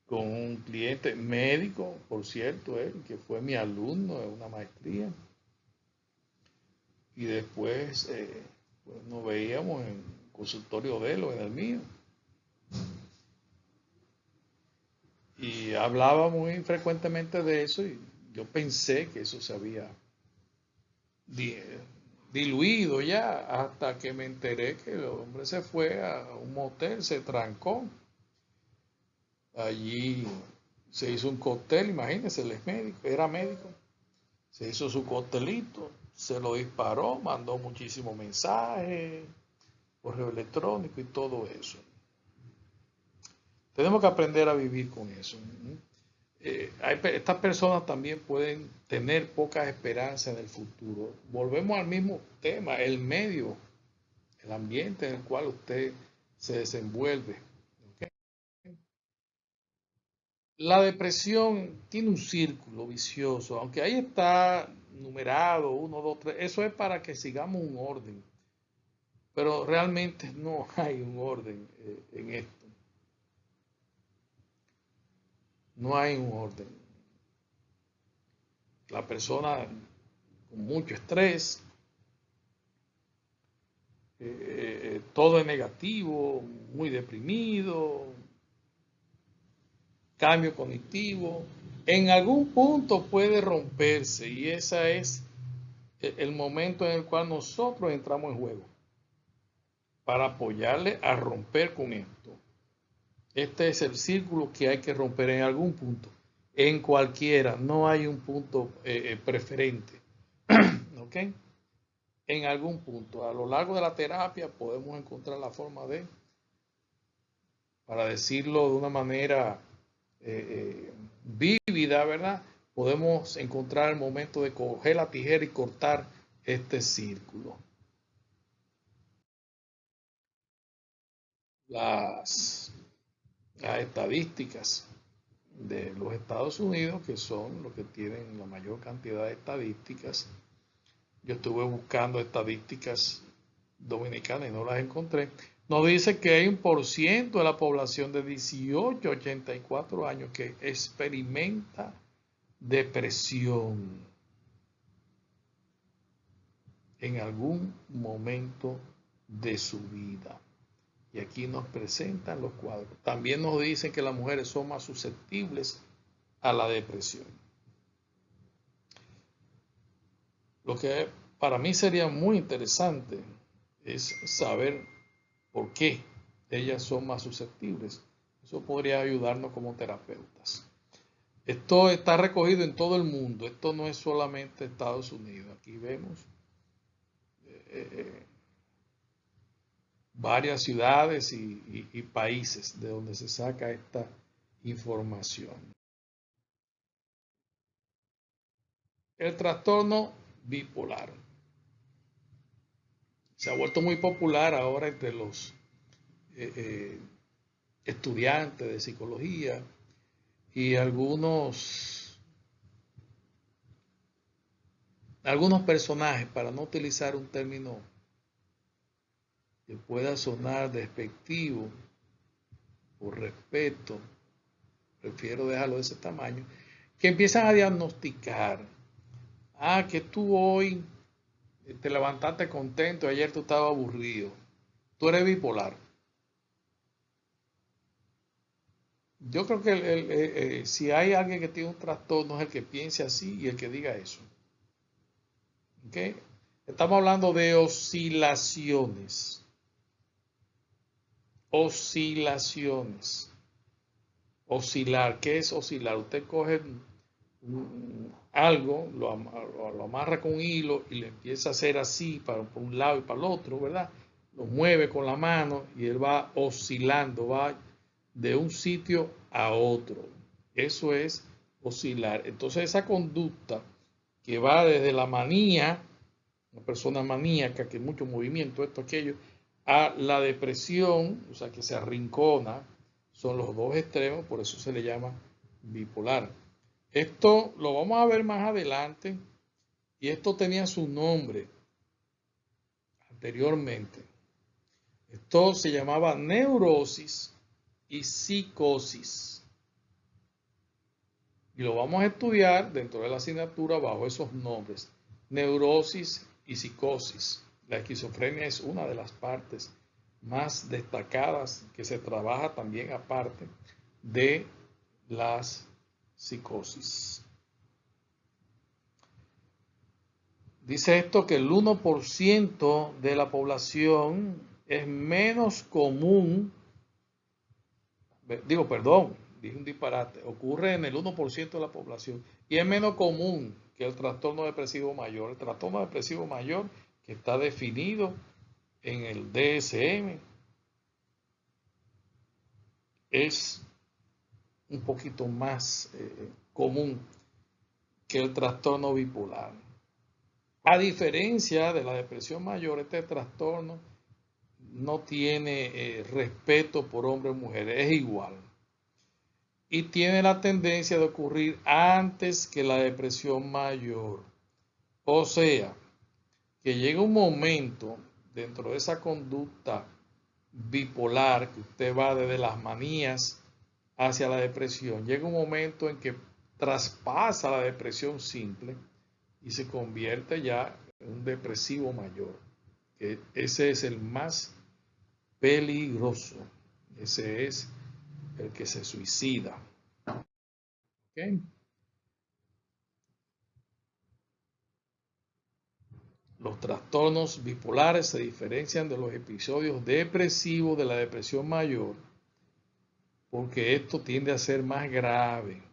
con un cliente médico, por cierto, que fue mi alumno de una maestría, y después pues nos veíamos en el consultorio de él o en el mío, y hablaba muy frecuentemente de eso y yo pensé que eso se había diluido ya hasta que me enteré que el hombre se fue a un motel, se trancó. Allí se hizo un cóctel, imagínense, él es médico, era médico. Se hizo su cóctelito, se lo disparó, mandó muchísimos mensajes, correo electrónico y todo eso. Tenemos que aprender a vivir con eso. Estas personas también pueden tener pocas esperanzas en el futuro. Volvemos al mismo tema, el medio, el ambiente en el cual usted se desenvuelve. ¿Okay? La depresión tiene un círculo vicioso, aunque ahí está numerado, 1, 2, 3, eso es para que sigamos un orden, pero realmente no hay un orden en esto, no hay un orden. La persona con mucho estrés, todo es negativo, muy deprimido, cambio cognitivo, en algún punto puede romperse y ese es el momento en el cual nosotros entramos en juego para apoyarle a romper con esto. Este es el círculo que hay que romper en algún punto, en cualquiera, no hay un punto preferente, ¿ok? En algún punto, a lo largo de la terapia podemos encontrar la forma de, para decirlo de una manera vívida, ¿verdad? Podemos encontrar el momento de coger la tijera y cortar este círculo. Las estadísticas de los Estados Unidos, que son los que tienen la mayor cantidad de estadísticas. Yo estuve buscando estadísticas dominicanas y no las encontré. Nos dice que hay 1% de la población de 18 a 84 años que experimenta depresión en algún momento de su vida. Y aquí nos presentan los cuadros. También nos dicen que las mujeres son más susceptibles a la depresión. Lo que para mí sería muy interesante es saber por qué ellas son más susceptibles. Eso podría ayudarnos como terapeutas. Esto está recogido en todo el mundo. Esto no es solamente Estados Unidos. Aquí vemos varias ciudades y países de donde se saca esta información. El trastorno bipolar se ha vuelto muy popular ahora entre los estudiantes de psicología y algunos personajes, para no utilizar un término que pueda sonar despectivo, por respeto, prefiero dejarlo de ese tamaño, que empiezan a diagnosticar, que tú hoy te levantaste contento, ayer tú estabas aburrido, tú eres bipolar. Yo creo que si hay alguien que tiene un trastorno es el que piense así y el que diga eso. ¿Ok? Estamos hablando de oscilaciones. Oscilaciones. Oscilar. ¿Qué es oscilar? Usted coge algo, lo amarra con un hilo y le empieza a hacer así para por un lado y para el otro, ¿verdad? Lo mueve con la mano y él va oscilando, va de un sitio a otro. Eso es oscilar. Entonces esa conducta que va desde la manía, una persona maníaca, que mucho movimiento, esto, aquello, a la depresión, o sea, que se arrincona, son los dos extremos, por eso se le llama bipolar. Esto lo vamos a ver más adelante y esto tenía su nombre anteriormente. Esto se llamaba neurosis y psicosis. Y lo vamos a estudiar dentro de la asignatura bajo esos nombres. Neurosis y psicosis. La esquizofrenia es una de las partes más destacadas que se trabaja también aparte de las psicosis. Dice esto que el 1% de la población es menos común, dije un disparate, ocurre en el 1% de la población y es menos común que el trastorno depresivo mayor. El trastorno depresivo mayor que está definido en el DSM es un poquito más común que el trastorno bipolar. A diferencia de la depresión mayor, este trastorno no tiene respeto por hombres o mujeres, es igual. Y tiene la tendencia de ocurrir antes que la depresión mayor. O sea, que llega un momento dentro de esa conducta bipolar, que usted va desde las manías hacia la depresión, llega un momento en que traspasa la depresión simple y se convierte ya en un depresivo mayor. Ese es el más peligroso. Ese es el que se suicida. ¿Okay? Los trastornos bipolares se diferencian de los episodios depresivos de la depresión mayor porque esto tiende a ser más grave.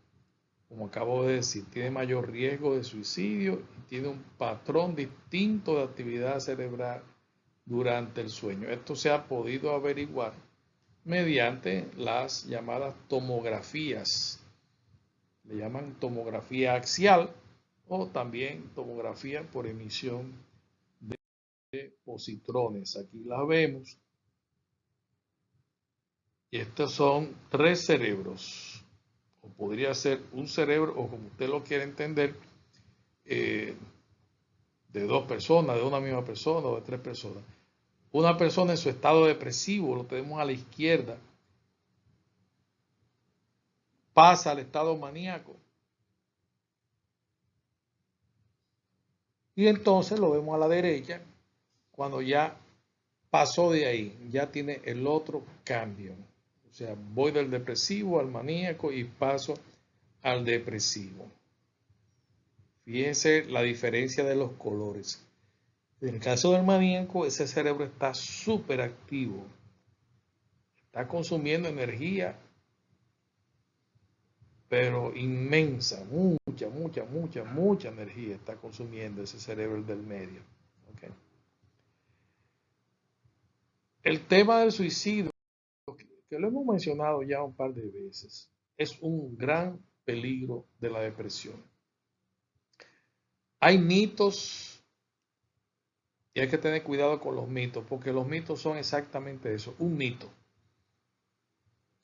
Como acabo de decir, tiene mayor riesgo de suicidio y tiene un patrón distinto de actividad cerebral durante el sueño. Esto se ha podido averiguar mediante las llamadas tomografías. Le llaman tomografía axial o también tomografía por emisión de positrones. Aquí las vemos. Y estos son tres cerebros. O podría ser un cerebro, o como usted lo quiere entender, de dos personas, de una misma persona o de tres personas. Una persona en su estado depresivo, lo tenemos a la izquierda, pasa al estado maníaco. Y entonces lo vemos a la derecha, cuando ya pasó de ahí, ya tiene el otro cambio. O sea, voy del depresivo al maníaco y paso al depresivo. Fíjense la diferencia de los colores. En el caso del maníaco, ese cerebro está súper activo. Está consumiendo energía, pero inmensa, mucha energía está consumiendo ese cerebro del medio. ¿Okay? El tema del suicidio, que lo hemos mencionado ya un par de veces, es un gran peligro de la depresión. Hay mitos y hay que tener cuidado con los mitos, porque los mitos son exactamente eso, un mito.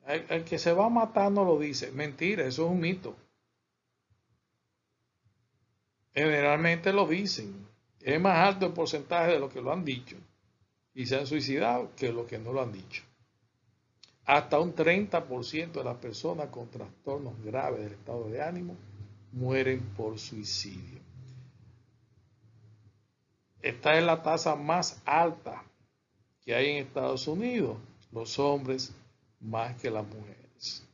El que se va a matar no lo dice. Mentira, eso es un mito. Generalmente lo dicen. Es más alto el porcentaje de los que lo han dicho y se han suicidado que los que no lo han dicho. Hasta un 30% de las personas con trastornos graves del estado de ánimo mueren por suicidio. Esta es la tasa más alta que hay en Estados Unidos, los hombres más que las mujeres.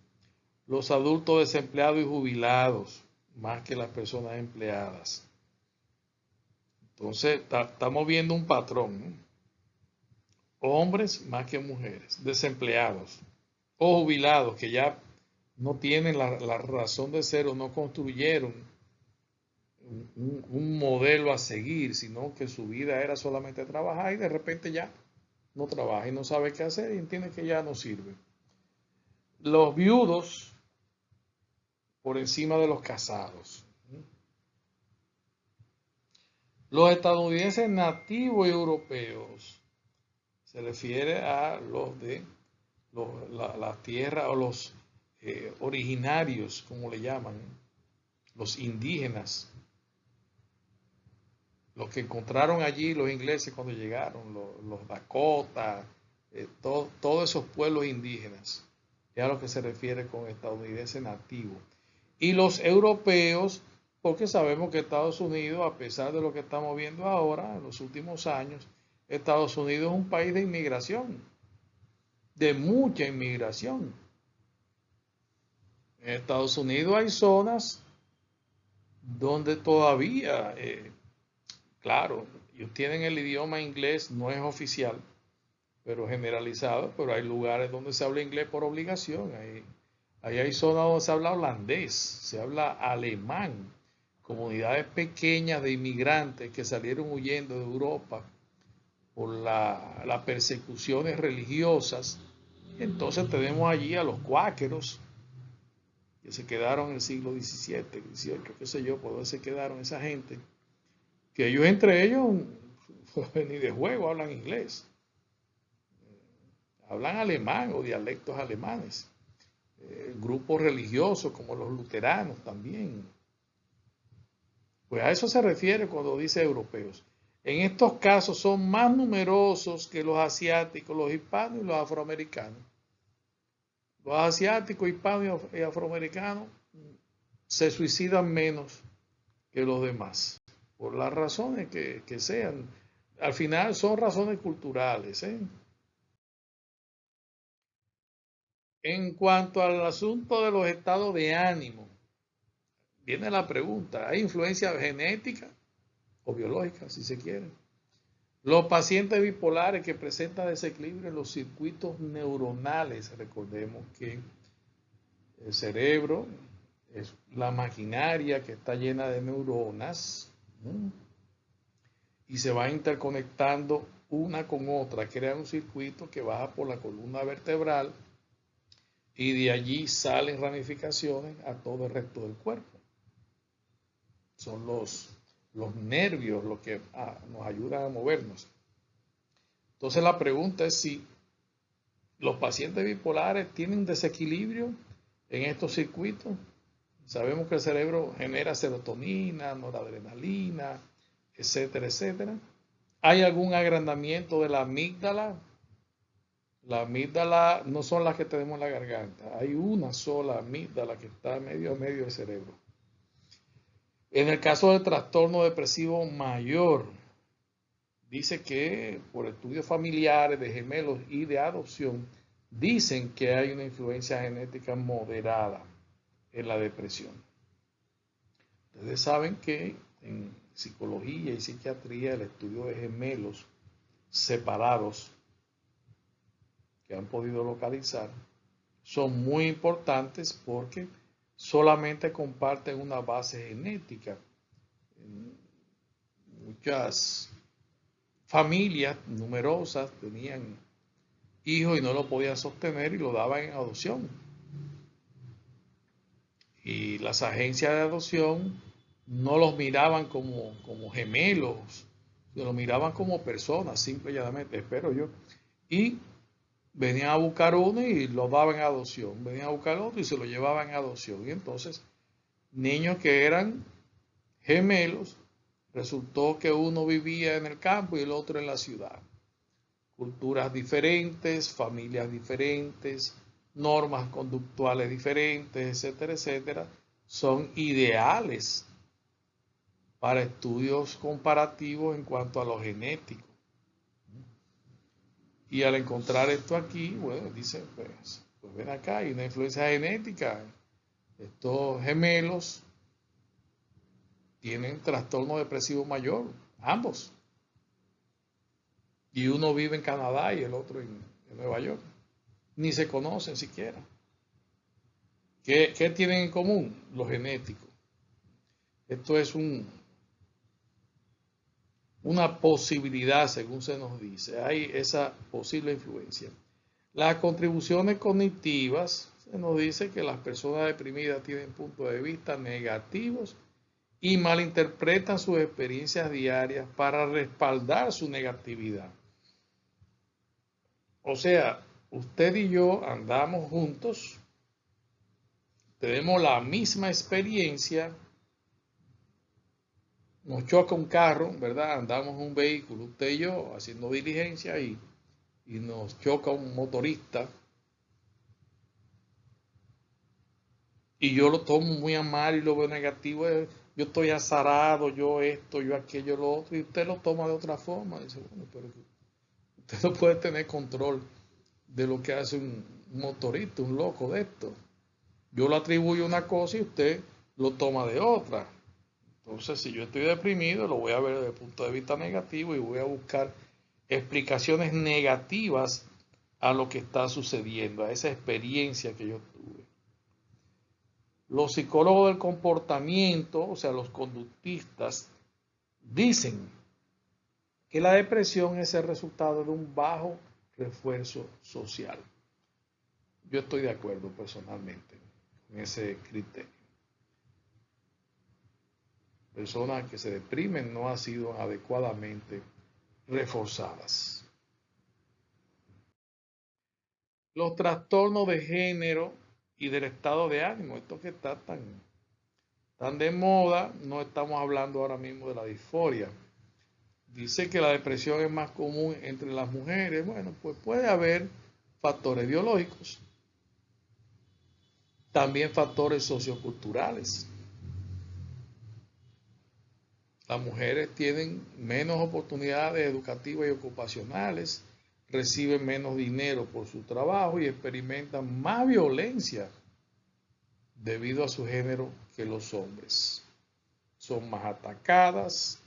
los adultos desempleados y jubilados, más que las personas empleadas. Entonces, estamos viendo un patrón, ¿no? Hombres más que mujeres, desempleados o jubilados que ya no tienen la razón de ser o no construyeron un modelo a seguir, sino que su vida era solamente trabajar y de repente ya no trabaja y no sabe qué hacer y entiende que ya no sirve. Los viudos por encima de los casados. Los estadounidenses nativos y europeos se refiere a los de la tierra o los originarios, como le llaman, los indígenas, los que encontraron allí los ingleses cuando llegaron, los Dakota, todos esos pueblos indígenas, es a lo que se refiere con estadounidense nativo. Y los europeos, porque sabemos que Estados Unidos, a pesar de lo que estamos viendo ahora, en los últimos años, Estados Unidos es un país de inmigración, de mucha inmigración. En Estados Unidos hay zonas donde todavía, claro, ellos tienen el idioma inglés, no es oficial, pero generalizado, pero hay lugares donde se habla inglés por obligación. Ahí hay zonas donde se habla holandés, se habla alemán, comunidades pequeñas de inmigrantes que salieron huyendo de Europa por las persecuciones religiosas. Entonces tenemos allí a los cuáqueros, que se quedaron en el siglo XVII, XVIII, qué sé yo, por donde se quedaron esa gente, que ellos entre ellos ni de juego hablan inglés, hablan alemán o dialectos alemanes, grupos religiosos como los luteranos también. Pues a eso se refiere cuando dice europeos. En estos casos son más numerosos que los asiáticos, los hispanos y los afroamericanos. Los asiáticos, hispanos y afroamericanos se suicidan menos que los demás, por las razones que sean. Al final son razones culturales, ¿eh? En cuanto al asunto de los estados de ánimo, viene la pregunta, ¿hay influencia genética o biológica, si se quiere? Los pacientes bipolares que presentan desequilibrio en los circuitos neuronales, recordemos que el cerebro es la maquinaria que está llena de neuronas, ¿no? Y se va interconectando una con otra, crea un circuito que baja por la columna vertebral y de allí salen ramificaciones a todo el resto del cuerpo. Son los nervios los que nos ayudan a movernos. Entonces la pregunta es si los pacientes bipolares tienen desequilibrio en estos circuitos. Sabemos que el cerebro genera serotonina, noradrenalina, etcétera, etcétera. ¿Hay algún agrandamiento de la amígdala? La amígdala no son las que tenemos en la garganta. Hay una sola amígdala que está medio a medio del cerebro. En el caso del trastorno depresivo mayor, dice que por estudios familiares de gemelos y de adopción, dicen que hay una influencia genética moderada en la depresión. Ustedes saben que en psicología y psiquiatría el estudio de gemelos separados que han podido localizar son muy importantes porque solamente comparten una base genética. Muchas familias numerosas tenían hijos y no lo podían sostener y lo daban en adopción. Y las agencias de adopción no los miraban como gemelos, los miraban como personas, simple y llanamente, espero yo. Y venían a buscar uno y lo daban en adopción. Venían a buscar otro y se lo llevaban en adopción. Y entonces, niños que eran gemelos, resultó que uno vivía en el campo y el otro en la ciudad. Culturas diferentes, familias diferentes, normas conductuales diferentes, etcétera, etcétera, son ideales para estudios comparativos en cuanto a lo genético. Y al encontrar esto aquí, bueno, dice, pues ven acá, hay una influencia genética Estos gemelos tienen trastorno depresivo mayor, ambos. Y uno vive en Canadá y el otro en Nueva York. Ni se conocen siquiera. ¿Qué tienen en común? Lo genético. Esto es una posibilidad, según se nos dice. Hay esa posible influencia. Las contribuciones cognitivas, se nos dice que las personas deprimidas tienen puntos de vista negativos y malinterpretan sus experiencias diarias para respaldar su negatividad. O sea, usted y yo andamos juntos, tenemos la misma experiencia, nos choca un carro, ¿verdad? Andamos en un vehículo, usted y yo, haciendo diligencia y nos choca un motorista y yo lo tomo muy a mal y lo veo negativo, yo estoy azarado, yo esto, yo aquello, lo otro, y usted lo toma de otra forma. Dice, bueno, pero usted no puede tener control de lo que hace un motorista, un loco de esto. Yo lo atribuyo a una cosa y usted lo toma de otra. Entonces, si yo estoy deprimido, lo voy a ver desde el punto de vista negativo y voy a buscar explicaciones negativas a lo que está sucediendo, a esa experiencia que yo tuve. Los psicólogos del comportamiento, o sea, los conductistas, dicen que la depresión es el resultado de un bajo refuerzo social. Yo estoy de acuerdo personalmente con ese criterio. Personas que se deprimen no han sido adecuadamente reforzadas. Los trastornos de género y del estado de ánimo, esto que está tan de moda, no estamos hablando ahora mismo de la disforia. Dice que la depresión es más común entre las mujeres. Bueno, pues puede haber factores biológicos, también factores socioculturales. Las mujeres tienen menos oportunidades educativas y ocupacionales, reciben menos dinero por su trabajo y experimentan más violencia debido a su género que los hombres. Son más atacadas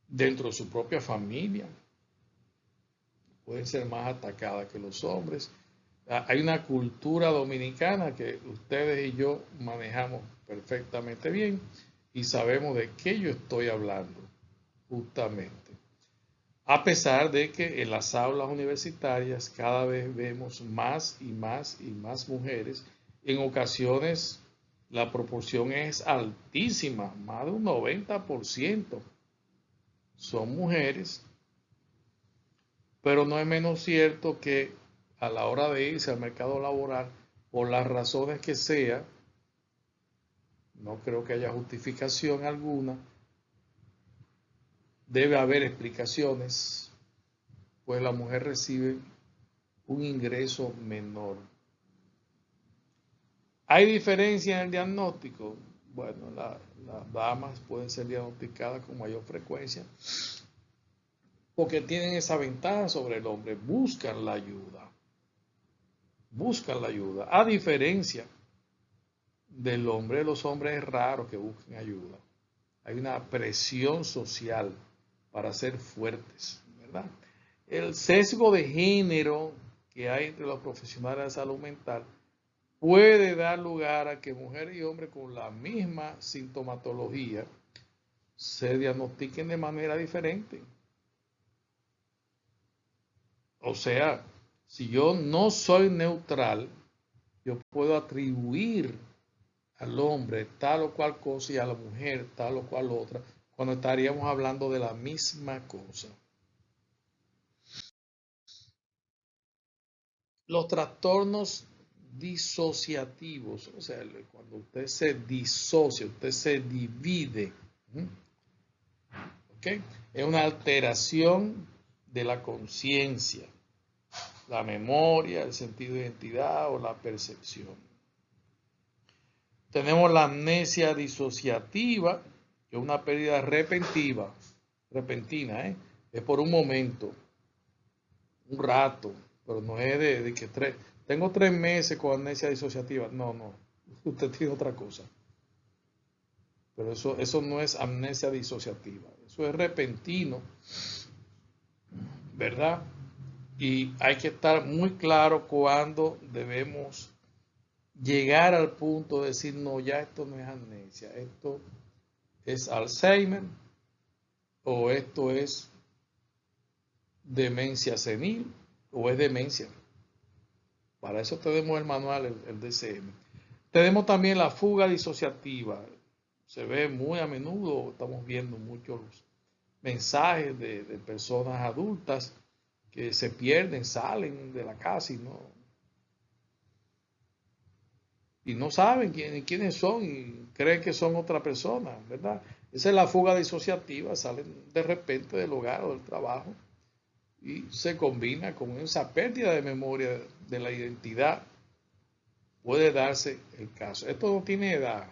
dentro de su propia familia, pueden ser más atacadas que los hombres. Hay una cultura dominicana que ustedes y yo manejamos perfectamente bien y sabemos de qué yo estoy hablando, justamente. A pesar de que en las aulas universitarias cada vez vemos más y más y más mujeres, en ocasiones la proporción es altísima, más de un 90% son mujeres, pero no es menos cierto que a la hora de irse al mercado laboral, por las razones que sea, no creo que haya justificación alguna, debe haber explicaciones, pues la mujer recibe un ingreso menor. ¿Hay diferencia en el diagnóstico? Bueno, las damas pueden ser diagnosticadas con mayor frecuencia porque tienen esa ventaja sobre el hombre, buscan la ayuda. Buscan la ayuda. A diferencia del hombre, los hombres es raro que busquen ayuda. Hay una presión social para ser fuertes, ¿verdad? El sesgo de género que hay entre los profesionales de salud mental puede dar lugar a que mujeres y hombres con la misma sintomatología se diagnostiquen de manera diferente. O sea, si yo no soy neutral, yo puedo atribuir al hombre tal o cual cosa y a la mujer tal o cual otra, cuando estaríamos hablando de la misma cosa. Los trastornos disociativos, o sea, cuando usted se disocia, usted se divide, ¿ok? Es una alteración de la conciencia, la memoria, el sentido de identidad o la percepción. Tenemos la amnesia disociativa, que es una pérdida repentina, es por un momento, un rato, pero no es de que tengo 3 meses con amnesia disociativa, no. usted tiene otra cosa. Pero eso no es amnesia disociativa, eso es repentino, ¿verdad? Y hay que estar muy claro cuando debemos llegar al punto de decir, no, ya esto no es amnesia, esto es Alzheimer o esto es demencia senil o es demencia. Para eso tenemos el manual, el DCM. Tenemos también la fuga disociativa. Se ve muy a menudo, estamos viendo muchos mensajes de personas adultas que se pierden, salen de la casa y no saben quiénes son y creen que son otra persona, ¿verdad? Esa es la fuga disociativa, salen de repente del hogar o del trabajo y se combina con esa pérdida de memoria de la identidad. Puede darse el caso. Esto no tiene edad.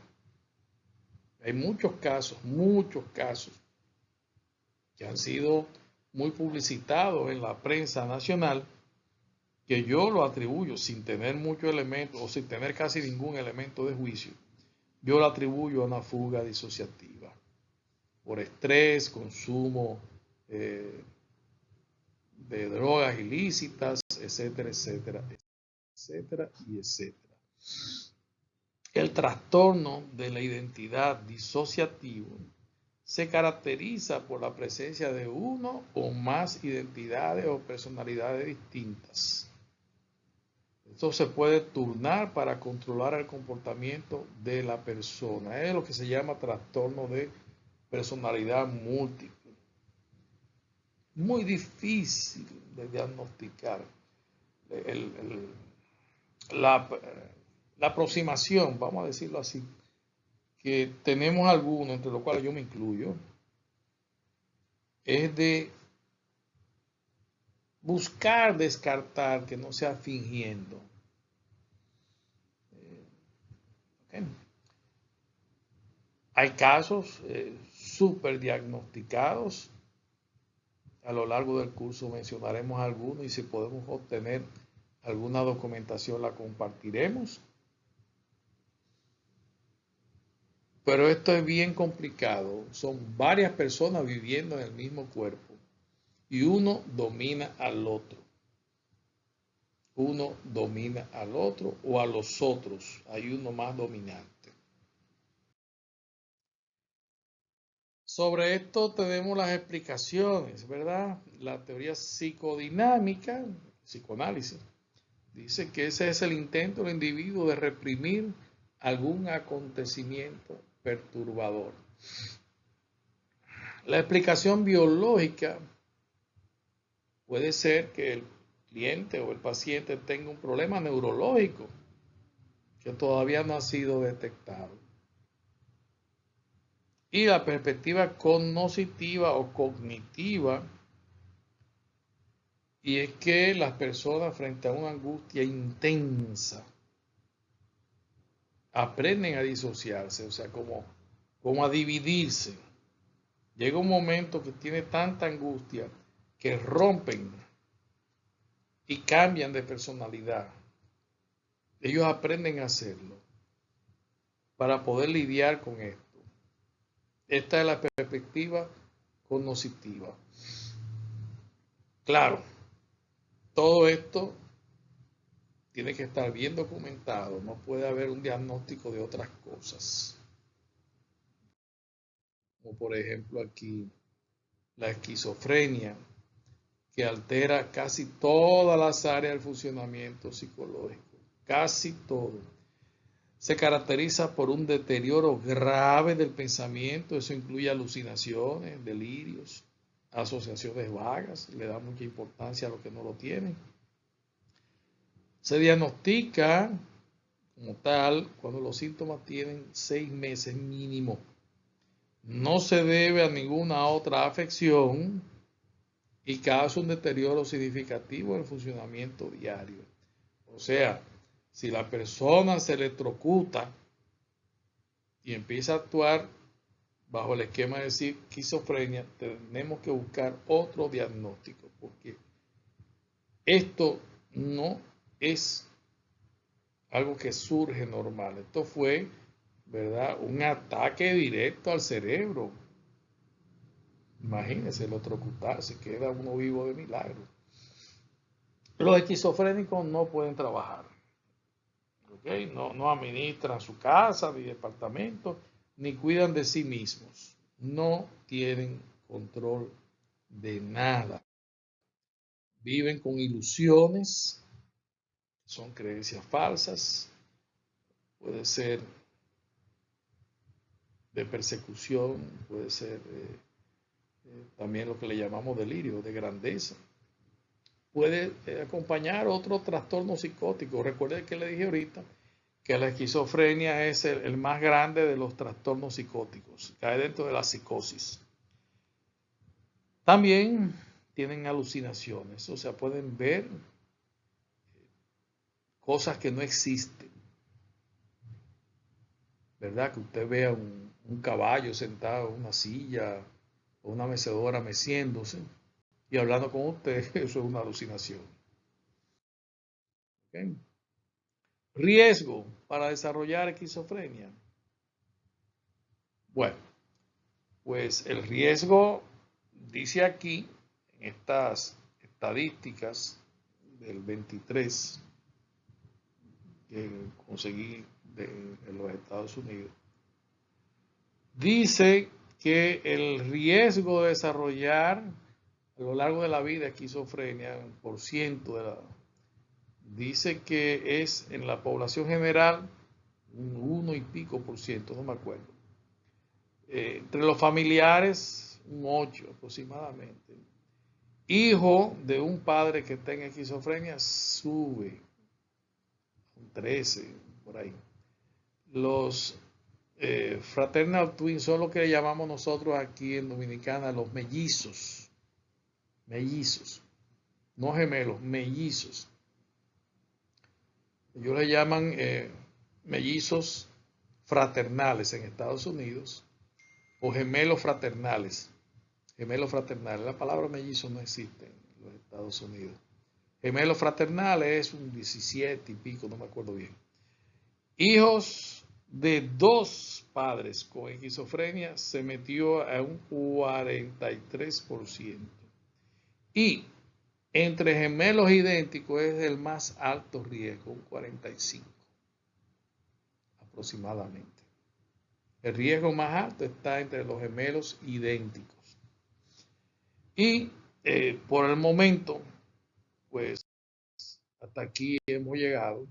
Hay muchos casos que han sido muy publicitados en la prensa nacional, que yo lo atribuyo sin tener muchos elementos o sin tener casi ningún elemento de juicio, yo lo atribuyo a una fuga disociativa por estrés, consumo de drogas ilícitas, etcétera, etcétera, etcétera y etcétera. El trastorno de la identidad disociativo se caracteriza por la presencia de uno o más identidades o personalidades distintas. Esto se puede turnar para controlar el comportamiento de la persona. Es lo que se llama trastorno de personalidad múltiple. Muy difícil de diagnosticar. La aproximación, vamos a decirlo así, que tenemos algunos, entre los cuales yo me incluyo, es de buscar descartar que no sea fingiendo. Okay. Hay casos súper diagnosticados. A lo largo del curso mencionaremos algunos y si podemos obtener alguna documentación la compartiremos. Pero esto es bien complicado. Son varias personas viviendo en el mismo cuerpo y uno domina al otro. Uno domina al otro o a los otros. Hay uno más dominante. Sobre esto tenemos las explicaciones, ¿verdad? La teoría psicodinámica, psicoanálisis, dice que ese es el intento del individuo de reprimir algún acontecimiento perturbador. La explicación biológica puede ser que el cliente o el paciente tenga un problema neurológico que todavía no ha sido detectado. Y la perspectiva cognoscitiva o cognitiva, y es que las personas frente a una angustia intensa aprenden a disociarse, o sea, como a dividirse. Llega un momento que tiene tanta angustia que rompen y cambian de personalidad. Ellos aprenden a hacerlo para poder lidiar con esto. Esta es la perspectiva cognoscitiva. Claro, todo esto tiene que estar bien documentado, no puede haber un diagnóstico de otras cosas. Como por ejemplo aquí la esquizofrenia, que altera casi todas las áreas del funcionamiento psicológico, casi todo. Se caracteriza por un deterioro grave del pensamiento, eso incluye alucinaciones, delirios, asociaciones vagas, le da mucha importancia a lo que no lo tienen. Se diagnostica como tal cuando los síntomas tienen 6 meses mínimo. No se debe a ninguna otra afección y causa un deterioro significativo en el funcionamiento diario. O sea, si la persona se electrocuta y empieza a actuar bajo el esquema de esquizofrenia, tenemos que buscar otro diagnóstico, porque esto no es algo que surge normal. Esto fue, ¿verdad? Un ataque directo al cerebro. Imagínense, electrocutarse, queda uno vivo de milagro. Los esquizofrénicos no pueden trabajar. ¿Okay? No administran su casa ni departamento, ni cuidan de sí mismos. No tienen control de nada. Viven con ilusiones, son creencias falsas, puede ser de persecución, puede ser también lo que le llamamos delirio, de grandeza. Puede acompañar otro trastorno psicótico. Recuerde que le dije ahorita que la esquizofrenia es el más grande de los trastornos psicóticos, cae dentro de la psicosis. También tienen alucinaciones, o sea, pueden ver cosas que no existen. ¿Verdad? Que usted vea un caballo sentado en una silla o una mecedora meciéndose y hablando con usted, eso es una alucinación. ¿Okay? Riesgo para desarrollar esquizofrenia. Bueno, pues el riesgo, dice aquí, en estas estadísticas del 23 que conseguí en los Estados Unidos, dice que el riesgo de desarrollar a lo largo de la vida esquizofrenia, por ciento dice que es en la población general un 1 y pico por ciento, no me acuerdo. Entre los familiares, un 8 aproximadamente. Hijo de un padre que tenga esquizofrenia sube un 13 por ahí. Los fraternal twins son lo que le llamamos nosotros aquí en Dominicana los mellizos. Mellizos, no gemelos, mellizos. Ellos le llaman mellizos fraternales en Estados Unidos o gemelos fraternales. Gemelos fraternales, la palabra mellizo no existe en los Estados Unidos. Gemelos fraternales es un 17 y pico, no me acuerdo bien. Hijos de dos padres con esquizofrenia se metió a un 43%. Y entre gemelos idénticos es el más alto riesgo, un 45% aproximadamente. El riesgo más alto está entre los gemelos idénticos. Y por el momento, pues hasta aquí hemos llegado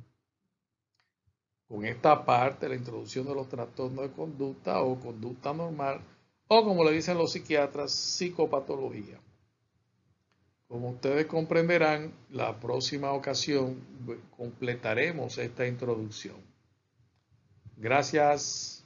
con esta parte, la introducción de los trastornos de conducta o conducta normal, o como le dicen los psiquiatras, psicopatología. Como ustedes comprenderán, la próxima ocasión completaremos esta introducción. Gracias.